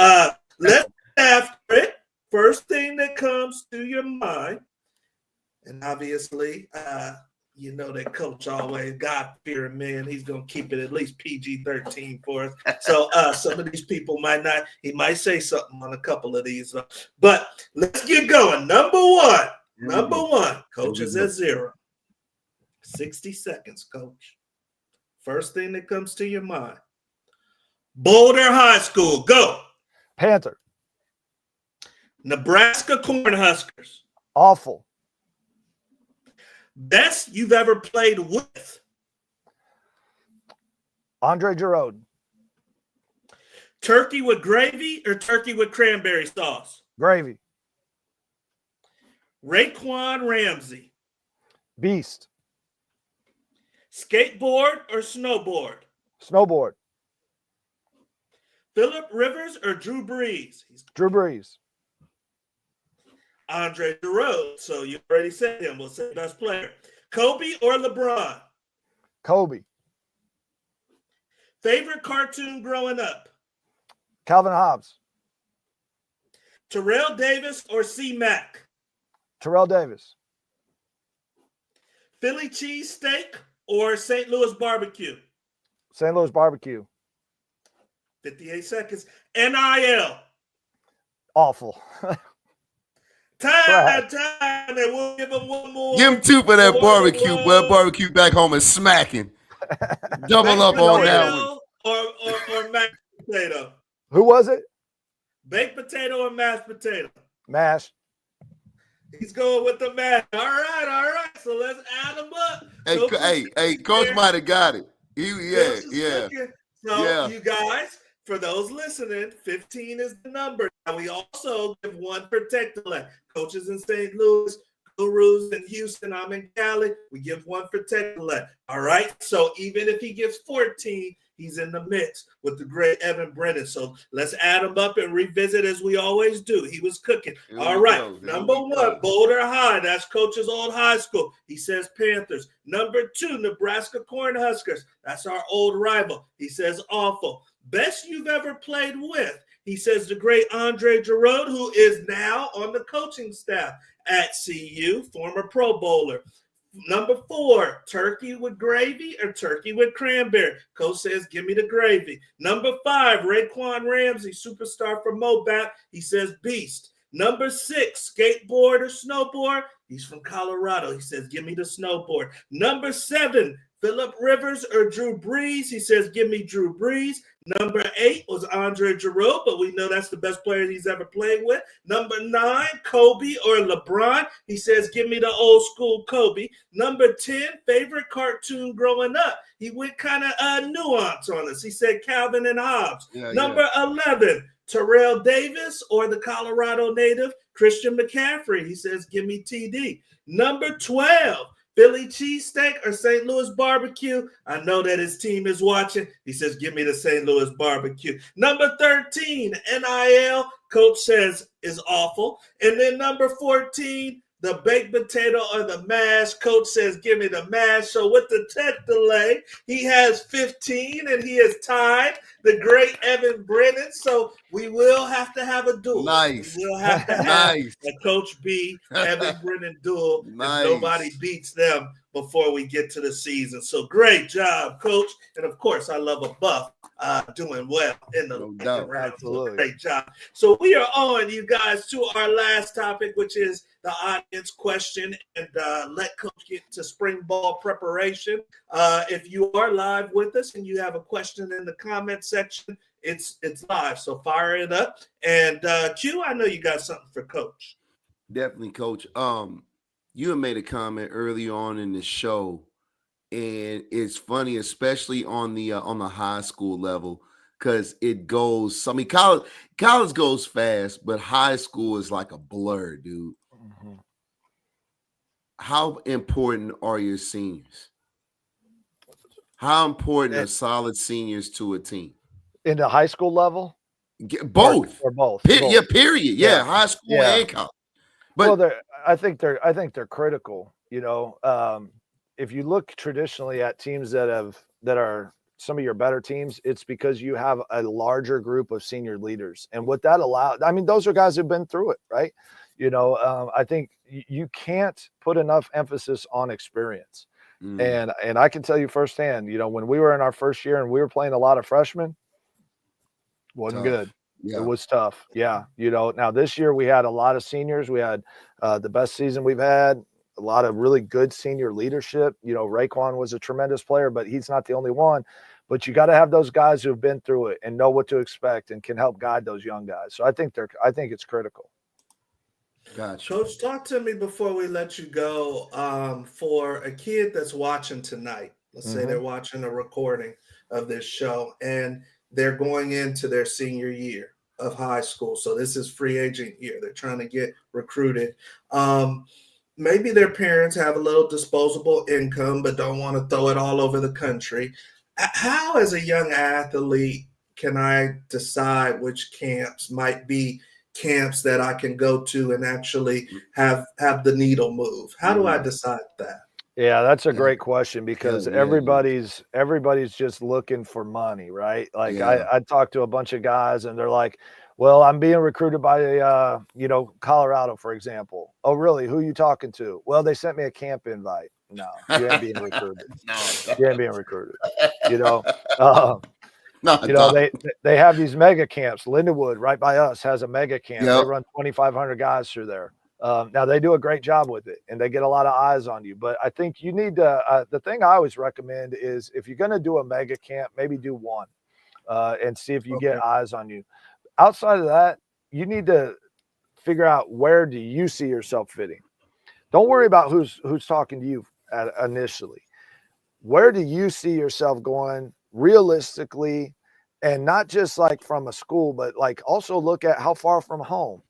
let's after it. First thing that comes to your mind, and obviously, you know that Coach always God-fearing man. He's going to keep it at least PG-13 for us. So some of these people he might say something on a couple of these. But let's get going. Number one, Coach is at 0. 60 seconds, Coach. First thing that comes to your mind. Boulder High School, go. Panther. Nebraska Cornhuskers. Awful. Best you've ever played with. Andre Giroud. Turkey with gravy or turkey with cranberry sauce? Gravy. Raekwon Ramsey. Beast. Skateboard or snowboard? Snowboard. Phillip Rivers or Drew Brees? Drew Brees. Andre Giroud. So you already said him. We'll say best player. Kobe or LeBron? Kobe. Favorite cartoon growing up? Calvin Hobbes. Terrell Davis or C-Mac? Terrell Davis. Philly cheesesteak or St. Louis barbecue? St. Louis barbecue. 58 seconds. NIL. Awful. Time, and we'll give him one more. Give him 2 for that barbecue, but barbecue back home is smacking. Double up on that one. Or mashed potato. Who was it? Baked potato or mashed potato? Mash. He's going with the mash. All right. So let's add them up. Hey, Coach might have got it. Yeah. So you guys, for those listening, 15 is the number. Now we also give one protector left. Coaches in St. Louis, Gurus in Houston, I'm in Cali. We give one protector left. All right. So even if he gives 14, he's in the mix with the great Evan Brennan. So let's add him up and revisit as we always do. He was cooking. All right. Number 1, Boulder High. That's Coach's old high school. He says Panthers. Number 2, Nebraska Cornhuskers. That's our old rival. He says awful. Best you've ever played with. He says the great Andre Giroux, who is now on the coaching staff at CU, former Pro Bowler. Number 4, turkey with gravy or turkey with cranberry. Coach says, give me the gravy. Number 5, Raekwon Ramsey, superstar from Mobap. He says, beast. Number 6, skateboard or snowboard. He's from Colorado. He says, give me the snowboard. Number 7, Phillip Rivers or Drew Brees. He says, give me Drew Brees. Number 8 was Andre Giroux, but we know that's the best player he's ever played with. Number 9, Kobe or LeBron. He says, give me the old school Kobe. Number 10, favorite cartoon growing up. He went kind of nuance on us. He said Calvin and Hobbes. Number 11, Terrell Davis or the Colorado native, Christian McCaffrey. He says, give me TD. Number 12, Philly cheesesteak or St. Louis barbecue. I know that his team is watching. He says, give me the St. Louis barbecue. Number 13, NIL, Coach says is awful. And then number 14, the baked potato or the mash. Coach says, give me the mash. So with the tech delay, he has 15 and he is tied the great Evan Brennan. So we will have to have a duel. Nice. We will have to have a Coach B, Evan Brennan duel. Nice. Nobody beats them before we get to the season. So great job, Coach. And of course, I love a buff doing well in the round. Absolutely. Great job. So we are on, you guys, to our last topic, which is the audience question, and let Coach get to spring ball preparation. If you are live with us and you have a question in the comment section, it's live, so fire it up. And Q, I know you got something for Coach. Definitely, Coach. You had made a comment early on in the show, and it's funny, especially on the high school level, because it goes. I mean, college goes fast, but high school is like a blur, dude. Mm-hmm. How important are your seniors? How important are solid seniors to a team? In the high school level? Both. Or both. Yeah, period. Yeah, high school and college. But I think they're critical. You know, if you look traditionally at teams that are some of your better teams, it's because you have a larger group of senior leaders, and what that allowed. I mean, those are guys who've been through it, right? You know, I think you can't put enough emphasis on experience. And I can tell you firsthand, you know, when we were in our first year and we were playing a lot of freshmen, wasn't good. Yeah. It was tough. Yeah. You know, now this year we had a lot of seniors. We had the best season we've had, a lot of really good senior leadership. You know, Raekwon was a tremendous player, but he's not the only one. But you got to have those guys who have been through it and know what to expect and can help guide those young guys. So I think it's critical. Gotcha. Coach, talk to me before we let you go. For a kid that's watching tonight, let's say they're watching a recording of this show and they're going into their senior year of high school. So this is free agent year. They're trying to get recruited. Maybe their parents have a little disposable income, but don't want to throw it all over the country. How, as a young athlete, can I decide which camps might be camps that I can go to and actually have the needle move? How do I decide that? Yeah, that's a great question, because everybody's just looking for money, right? Like I talked to a bunch of guys and they're like, well, I'm being recruited by Colorado, for example. Oh, really? Who are you talking to? Well, they sent me a camp invite. No, you ain't being recruited. You ain't being recruited. You know, they have these mega camps. Lindenwood, right by us, has a mega camp. They run 2,500 guys through there. Now they do a great job with it and they get a lot of eyes on you, but I think you need to, the thing I always recommend is if you're going to do a mega camp, maybe do one and see if you get eyes on you. Outside of that, you need to figure out where do you see yourself fitting. Don't worry about who's talking to you initially. Where do you see yourself going realistically, and not just like from a school, but like also look at how far from home.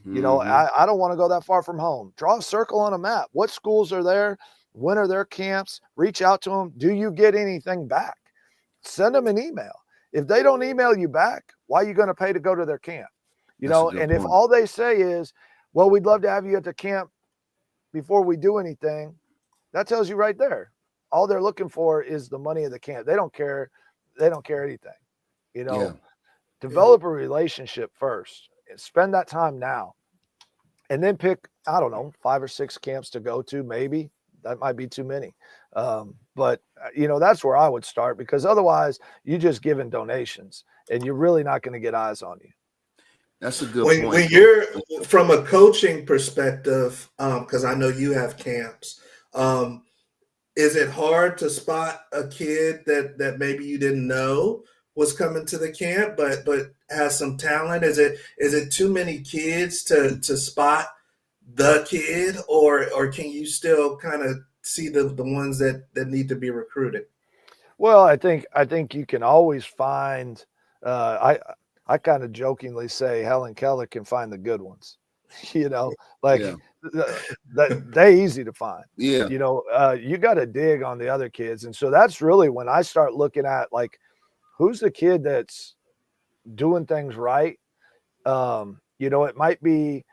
You know, I don't want to go that far from home. Draw a circle on a map. What schools are there? When are their camps? Reach out to them. Do you get anything back? Send them an email. If they don't email you back, why are you going to pay to go to their camp? You know, and if all they say is, well, we'd love to have you at the camp before we do anything, that tells you right there. All they're looking for is the money of the camp. They don't care. They don't care anything. You know, develop a relationship first. Spend that time now. And then pick, I don't know, 5 or 6 camps to go to, maybe. That might be too many. But, you know, that's where I would start, because otherwise you're just giving donations and you're really not going to get eyes on you. That's a good point. When you're from a coaching perspective, because I know you have camps, is it hard to spot a kid that maybe you didn't know was coming to the camp, but has some talent? Is it too many kids to spot the kid, or can you still kind of see the ones that need to be recruited? Well, I think you can always find. I kind of jokingly say Helen Keller can find the good ones. You know, like they easy to find. Yeah. You know, you got to dig on the other kids, and so that's really when I start looking at like, who's the kid that's doing things right? You know, it might be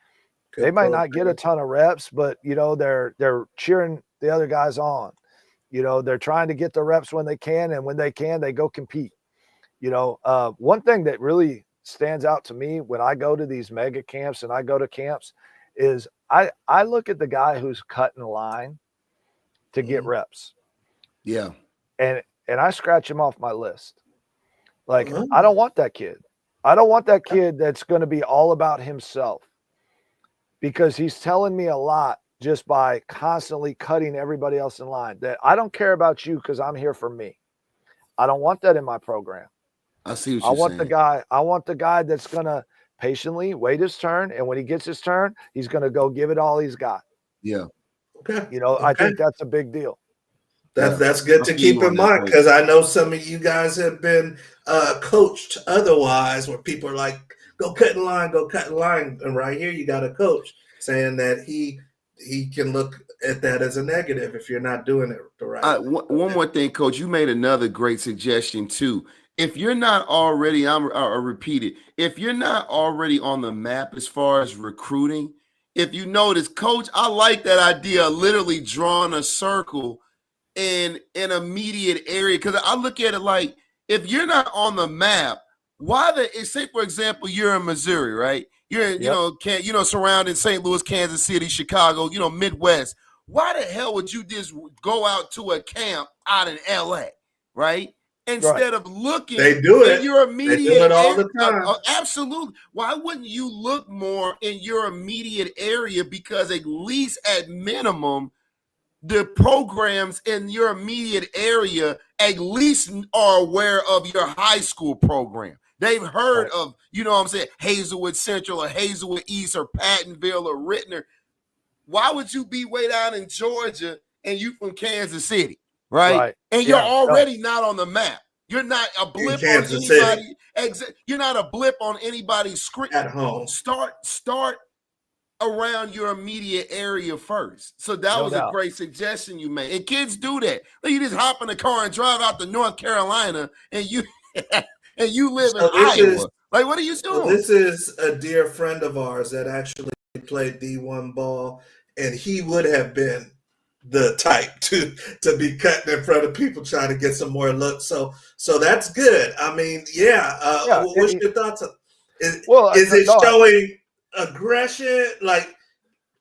they might not get a ton of reps, but you know, they're cheering the other guys on. You know, they're trying to get the reps when they can, and when they can, they go compete. You know, one thing that really stands out to me when I go to these mega camps and I go to camps is I look at the guy who's cutting the line to get reps. Yeah. And I scratch him off my list. Like, I don't want that kid. I don't want that kid that's going to be all about himself, because he's telling me a lot just by constantly cutting everybody else in line, that I don't care about you because I'm here for me. I don't want that in my program. I see what you're saying. I want the guy that's going to patiently wait his turn. And when he gets his turn, he's going to go give it all he's got. Yeah. Okay. You know, I think that's a big deal. That's good to keep in mind, because I know some of you guys have been coached otherwise, where people are like, go cut in line, go cut in line. And right here, you got a coach saying that he can look at that as a negative if you're not doing it the right way. One more thing, Coach, you made another great suggestion too. If you're not already, I'll repeat it. If you're not already on the map as far as recruiting, if you notice, Coach, I like that idea of literally drawing a circle in an immediate area, because I look at it like, if you're not on the map, say for example you're in Missouri, right? You're in, surrounding St. Louis, Kansas City, Chicago, Midwest. Why the hell would you just go out to a camp out in LA, right? Instead of looking, they do it. In your immediate, they do it all the time. Absolutely. Why wouldn't you look more in your immediate area? Because at least at minimum, the programs in your immediate area at least are aware of your high school program. They've heard of, Hazelwood Central or Hazelwood East or Pattonville or Rittner. Why would you be way down in Georgia and you from Kansas City, right? And you're already not on the map. You're not a blip on anybody. You're not a blip on anybody's screen. At home. Start around your immediate area first. So that was a great suggestion you made. And kids do that. You just hop in the car and drive out to North Carolina, and you live in Iowa. What are you doing? This is a dear friend of ours that actually played D1 ball, and he would have been the type to be cutting in front of people trying to get some more looks. So that's good. I mean, what's your thoughts on is it showing aggression? Like,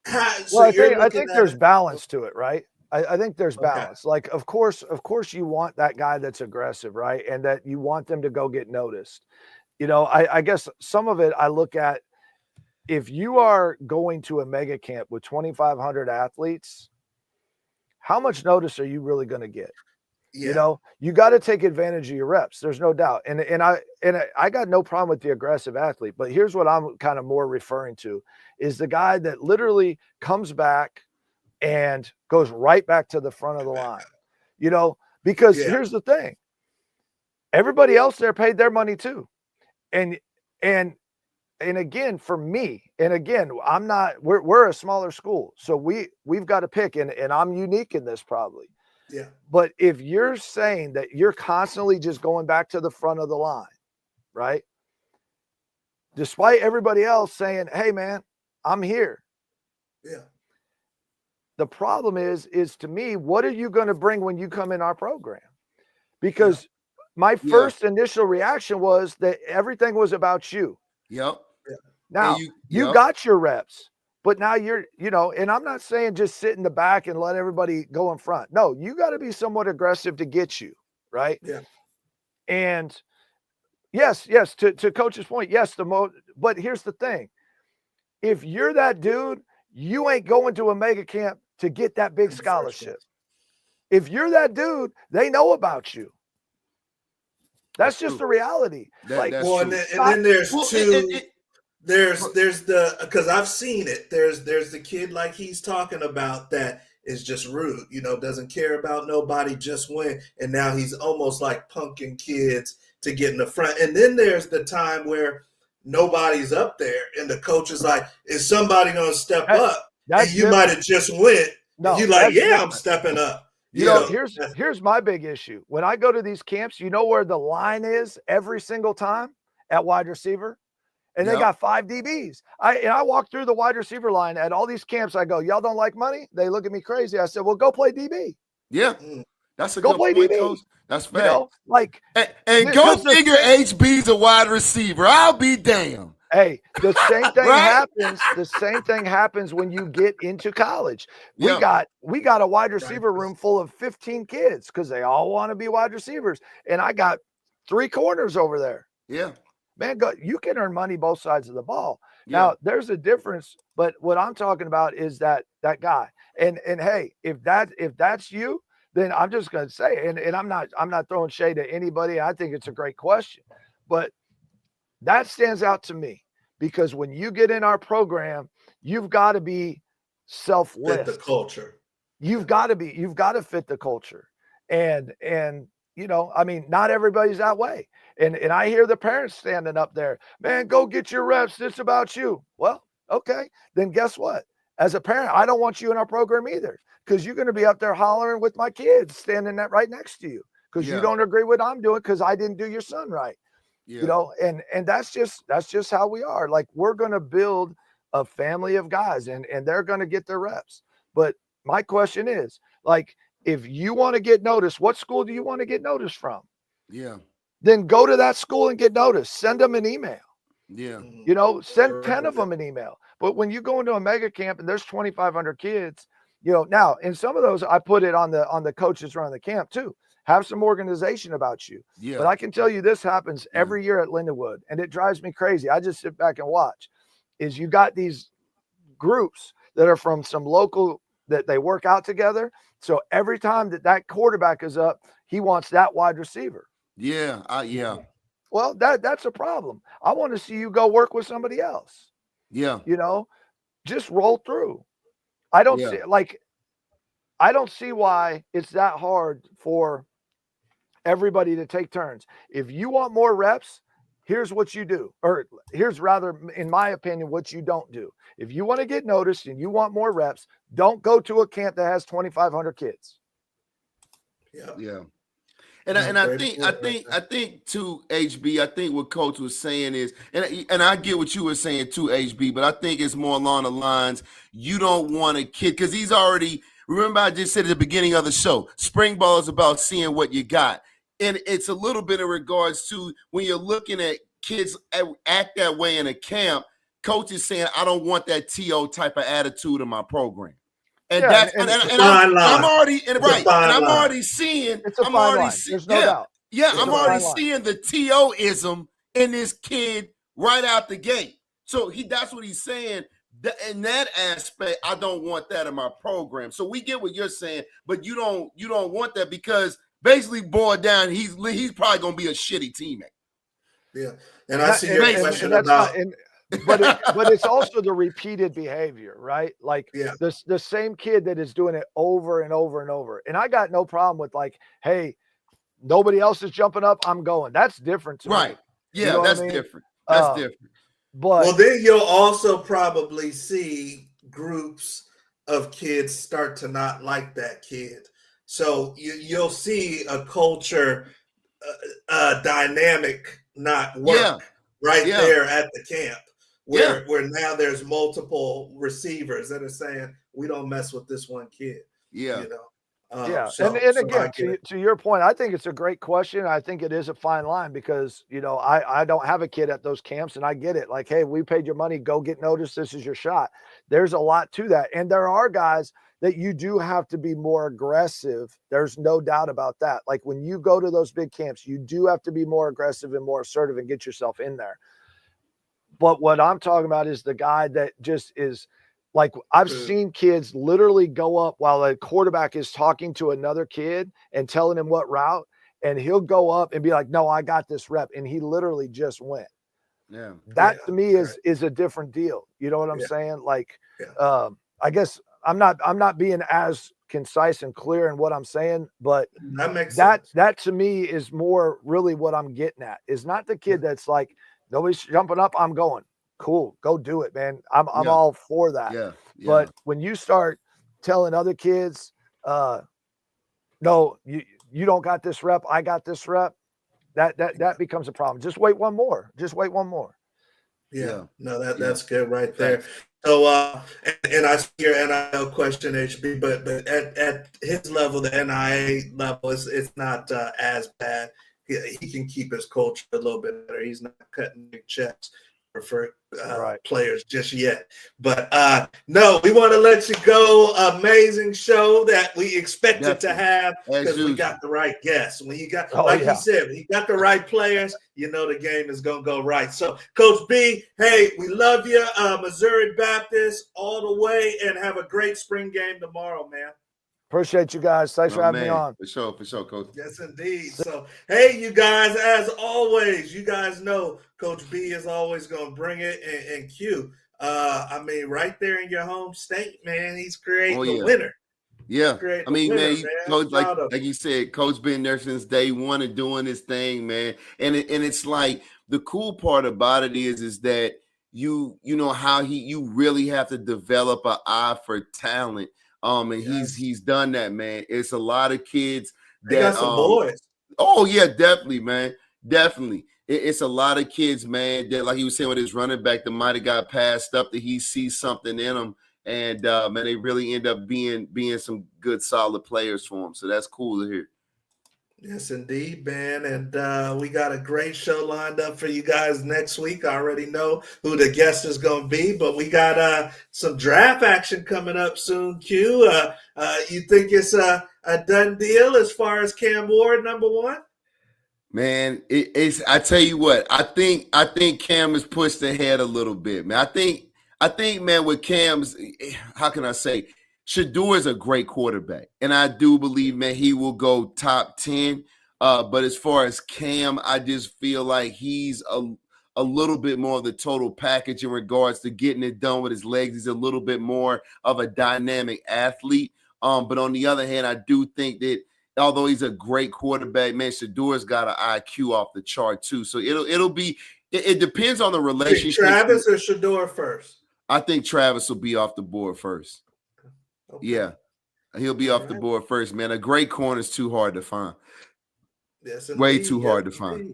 I think there's balance to it, right? I think there's balance. Okay. Like, of course you want that guy that's aggressive, right? And that you want them to go get noticed. I guess some of it I look at, if you are going to a mega camp with 2,500 athletes, how much notice are you really going to get? Yeah. You know, you got to take advantage of your reps. There's no doubt. And I got no problem with the aggressive athlete, but here's what I'm kind of more referring to is the guy that literally comes back and goes right back to the front of the line, you know, because here's the thing. Everybody else there paid their money too. And again, for me, and again, we're a smaller school. So we've got to pick, and I'm unique in this probably. Yeah. But if you're saying that you're constantly just going back to the front of the line, right? Despite everybody else saying, hey man, I'm here. Yeah. The problem is to me, what are you going to bring when you come in our program? Because my first initial reaction was that everything was about you. Yep. Now you got your reps, but now you're, you know, and I'm not saying just sit in the back and let everybody go in front. No, you got to be somewhat aggressive to get you, right? Yeah. And yes, to Coach's point, yes, but here's the thing. If you're that dude, you ain't going to a mega camp to get that big scholarship. If you're that dude, they know about you. That's just the reality. And then there's there's the, because I've seen it. There's the kid like he's talking about that is just rude, you know, doesn't care about nobody, just win. And now he's almost like punking kids to get in the front. And then there's the time where nobody's up there and the coach is like, is somebody going to step up? And you might have just went. No, you're like, yeah, I'm stepping up. You know, here's my big issue. When I go to these camps, you know where the line is every single time? At wide receiver. And they got 5 DBs. I walk through the wide receiver line at all these camps. I go, y'all don't like money? They look at me crazy. I said, well, go play DB. Yeah. That's a go good play point, DB. Coach. That's fair. You know, like, and go figure HB's a wide receiver. I'll be damned. Hey, the same thing happens. The same thing happens when you get into college. We got a wide receiver room full of 15 kids because they all want to be wide receivers. And I got 3 corners over there. Yeah. Man, you can earn money both sides of the ball. Now, there's a difference, but what I'm talking about is that guy. And hey, if that's you, then I'm just going to say, and I'm not throwing shade at anybody. I think it's a great question, but that stands out to me because when you get in our program, you've got to be selfless. Fit the culture. You've got to fit the culture. And you know, I mean, not everybody's that way. And I hear the parents standing up there, man, go get your reps. It's about you. Well, okay. Then guess what? As a parent, I don't want you in our program either because you're going to be up there hollering with my kids standing right next to you because you don't agree with what I'm doing because I didn't do your son right. Yeah. You know, and that's just how we are. Like, we're going to build a family of guys and they're going to get their reps. But my question is, like, if you want to get noticed, what school do you want to get noticed from? Yeah. Then go to that school and get noticed. Send them an email. Yeah. You know, send 10 of them an email. But when you go into a mega camp and there's 2,500 kids, you know, now in some of those, I put it on the coaches running the camp too. Have some organization about you. Yeah. But I can tell you this happens every year at Lindenwood, and it drives me crazy. I just sit back and watch. Is you got these groups that are from some local that they work out together. So every time that quarterback is up, he wants that wide receiver. Yeah. Well, that's a problem. I want to see you go work with somebody else. Yeah. You know, just roll through. I don't see why it's that hard for everybody to take turns. If you want more reps, here's what you do. Or here's rather, in my opinion, what you don't do. If you want to get noticed and you want more reps, don't go to a camp that has 2,500 kids. Yeah. And I think too, HB, I think what Coach was saying is, and I get what you were saying too, HB, but I think it's more along the lines, you don't want a kid, because he's already, remember I just said at the beginning of the show, spring ball is about seeing what you got. And it's a little bit in regards to when you're looking at kids act that way in a camp, Coach is saying, I don't want that TO type of attitude in my program. And that's I'm already seeing. It's a fine line. There's no doubt. Yeah, I'm already seeing the TO-ism in this kid right out the gate. So that's what he's saying. In that aspect, I don't want that in my program. So we get what you're saying, but you don't want that because basically boiled down, he's probably gonna be a shitty teammate. Yeah, and I see your question about. But it's also the repeated behavior, right? Like the same kid that is doing it over and over and over. And I got no problem with like, hey, nobody else is jumping up, I'm going. That's different to me. Yeah, you know that's different. That's different. But well, then you'll also probably see groups of kids start to not like that kid. So you'll see a culture dynamic not work there at the camp. Where now there's multiple receivers that are saying we don't mess with this one kid. Yeah. You know? And again, to your point, I think it's a great question. I think it is a fine line because, you know, I don't have a kid at those camps and I get it. Like, hey, we paid your money, go get noticed. This is your shot. There's a lot to that. And there are guys that you do have to be more aggressive. There's no doubt about that. Like when you go to those big camps, you do have to be more aggressive and more assertive and get yourself in there. But what I'm talking about is the guy that just is like, I've seen kids literally go up while a quarterback is talking to another kid and telling him what route, and he'll go up and be like, no, I got this rep. And he literally just went. Yeah. That to me is a different deal. You know what I'm saying? Like, I guess I'm not being as concise and clear in what I'm saying, but that makes sense. That to me is more really what I'm getting at is not the kid that's like, nobody's jumping up, I'm going. Cool, go do it, man. I'm all for that. Yeah. But when you start telling other kids, no, you don't got this rep, I got this rep, that becomes a problem. Just wait one more. Yeah. No, that's good right there. So and I see your NIL question, HB, but at his level, the NIA level, it's not as bad. He can keep his culture a little bit better. He's not cutting big checks for players just yet. But no, we want to let you go. Amazing show that we expected to have because we got the right guests. When you got, you said, when you got the right players, you know the game is going to go right. So, Coach B, hey, we love you. Missouri Baptist all the way, and have a great spring game tomorrow, man. Appreciate you guys. Thanks for having me on. For sure, Coach. Yes, indeed. So, hey, you guys, as always, you guys know Coach B is always going to bring it and Q. I mean, right there in your home state, man, he's creating a winner. Yeah. I mean, man, Coach, like you said, Coach been there since day one and doing his thing, man. And it's like the cool part about it is that you know how you really have to develop an eye for talent. And he's done that, man. It's a lot of kids that got some boys. Oh yeah, definitely, man. Definitely. It's a lot of kids, man, that like he was saying with his running back that might have got passed up, that he sees something in them. And man, they really end up being some good, solid players for him. So that's cool to hear. Yes, indeed, man. And we got a great show lined up for you guys next week. I already know who the guest is going to be, but we got some draft action coming up soon, Q. You think it's a done deal as far as Cam Ward, number one? Man, it's. I tell you what, I think Cam is pushed ahead a little bit, man. I think, man, with Cam's, how can I say, Shedeur is a great quarterback, and I do believe, man, he will go top 10. But as far as Cam, I just feel like he's a little bit more of the total package in regards to getting it done with his legs. He's a little bit more of a dynamic athlete. But on the other hand, I do think that although he's a great quarterback, man, Shedeur's got an IQ off the chart too. So it'll be. It depends on the relationship. Travis or Shedeur first? I think Travis will be off the board first. Okay. Yeah, he'll be off the board first, man. A great corner is too hard to find. Yes, indeed. Way too hard to find.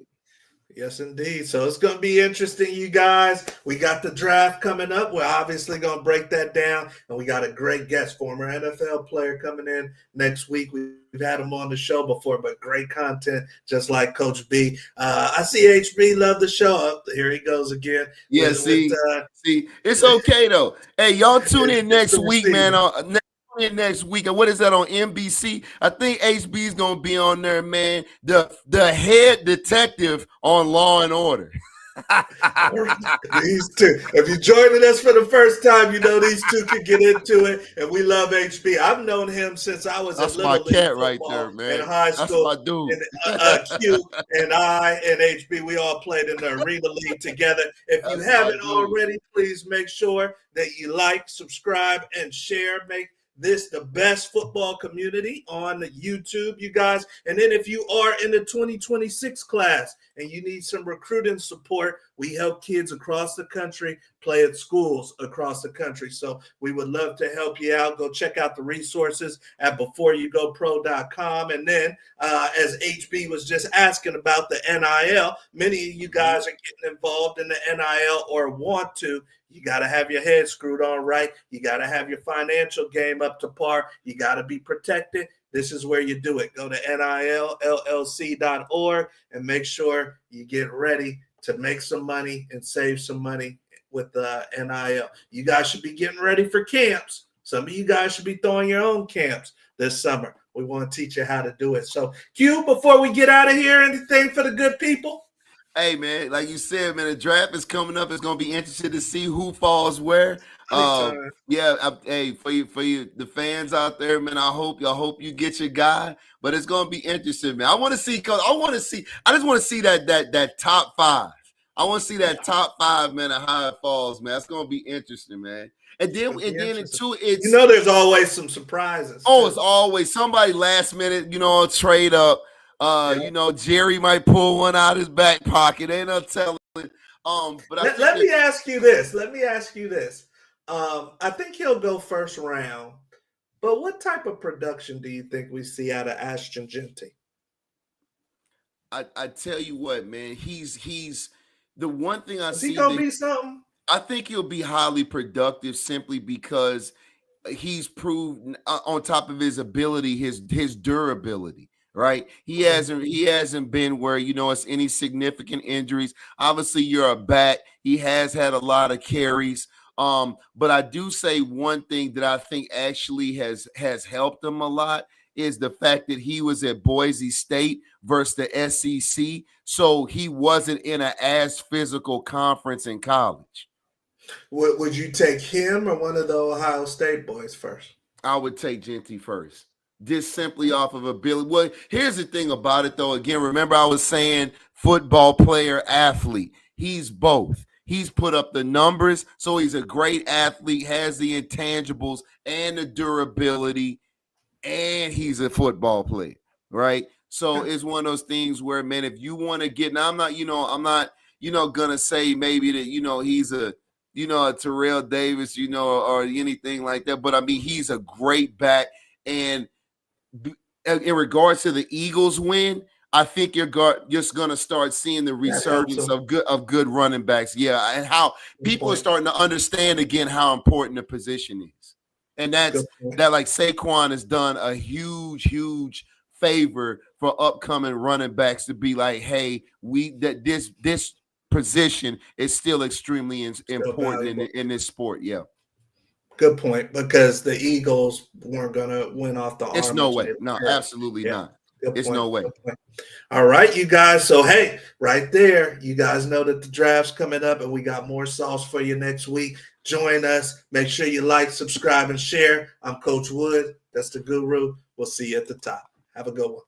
Yes, indeed. So it's going to be interesting, you guys. We got the draft coming up. We're obviously going to break that down. And we got a great guest, former NFL player, coming in next week. We've had him on the show before, but great content, just like Coach B. I see HB love the show. Oh, here he goes again. Yeah, see, it's okay, though. Hey, y'all tune in next week, man. Next week, and what is that on NBC? I think HB is gonna be on there, man. The head detective on Law and Order. These two. If you're joining us for the first time, you know these two can get into it. And we love HB. I've known him since I was That's at my Little League cat right football there, in man. high That's school. my dude. And Q and I and HB, we all played in the Arena League together. If you That's haven't my dude. already, please make sure that you like, subscribe, and share. Make this the best football community on the YouTube, you guys. And then if you are in the 2026 class and you need some recruiting support, we help kids across the country play at schools across the country. So we would love to help you out. Go check out the resources at beforeyougopro.com. And then as HB was just asking about the NIL, many of you guys are getting involved in the NIL or want to. You got to have your head screwed on right. You got to have your financial game up to par. You got to be protected. This is where you do it. Go to nillllc.org and make sure you get ready to make some money and save some money with the NIL. You guys should be getting ready for camps. Some of you guys should be throwing your own camps this summer. We want to teach you how to do it. So, Q, before we get out of here, anything for the good people? Hey, man, like you said, man, the draft is coming up. It's going to be interesting to see who falls where. Hey, for you, the fans out there, man, I hope you get your guy. But it's going to be interesting, man. I just want to see that top five. I want to see that top five, man, and how it falls, man. It's going to be interesting, man. And then it's there's always some surprises. Oh, it's always somebody last minute, trade up. Jerry might pull one out his back pocket. Ain't no telling. But let me ask you this. I think he'll go first round. But what type of production do you think we see out of Ashton Jeanty? I tell you what, man. He's the one thing I see. Is he gonna be something? I think he'll be highly productive simply because he's proved on top of his ability, his durability. Right, he hasn't been where it's any significant injuries. Obviously, you're a back. He has had a lot of carries. But I do say one thing that I think actually has helped him a lot is the fact that he was at Boise State versus the SEC, so he wasn't in an as physical conference in college. Would you take him or one of the Ohio State boys first? I would take Jeanty first. Just simply off of ability. Well, here's the thing about it, though. Again, remember I was saying football player, athlete. He's both. He's put up the numbers, so he's a great athlete, has the intangibles and the durability, and he's a football player, right? So it's one of those things where, man, if you want to get – now, I'm not going to say maybe that, he's a Terrell Davis, or anything like that. But, I mean, he's a great back. And in regards to the Eagles win, I think you're just going to start seeing the resurgence of good running backs. Yeah, and how people are starting to understand again how important the position is. And that like Saquon has done a huge favor for upcoming running backs to be like, hey, this position is still extremely important in this sport. Yeah. Good point, because the Eagles weren't going to win off the arm. It's no way. No, absolutely not. It's no way. All right, you guys. So, hey, right there, you guys know that the draft's coming up and we got more sauce for you next week. Join us. Make sure you like, subscribe, and share. I'm Coach Wood. That's the Guru. We'll see you at the top. Have a good one.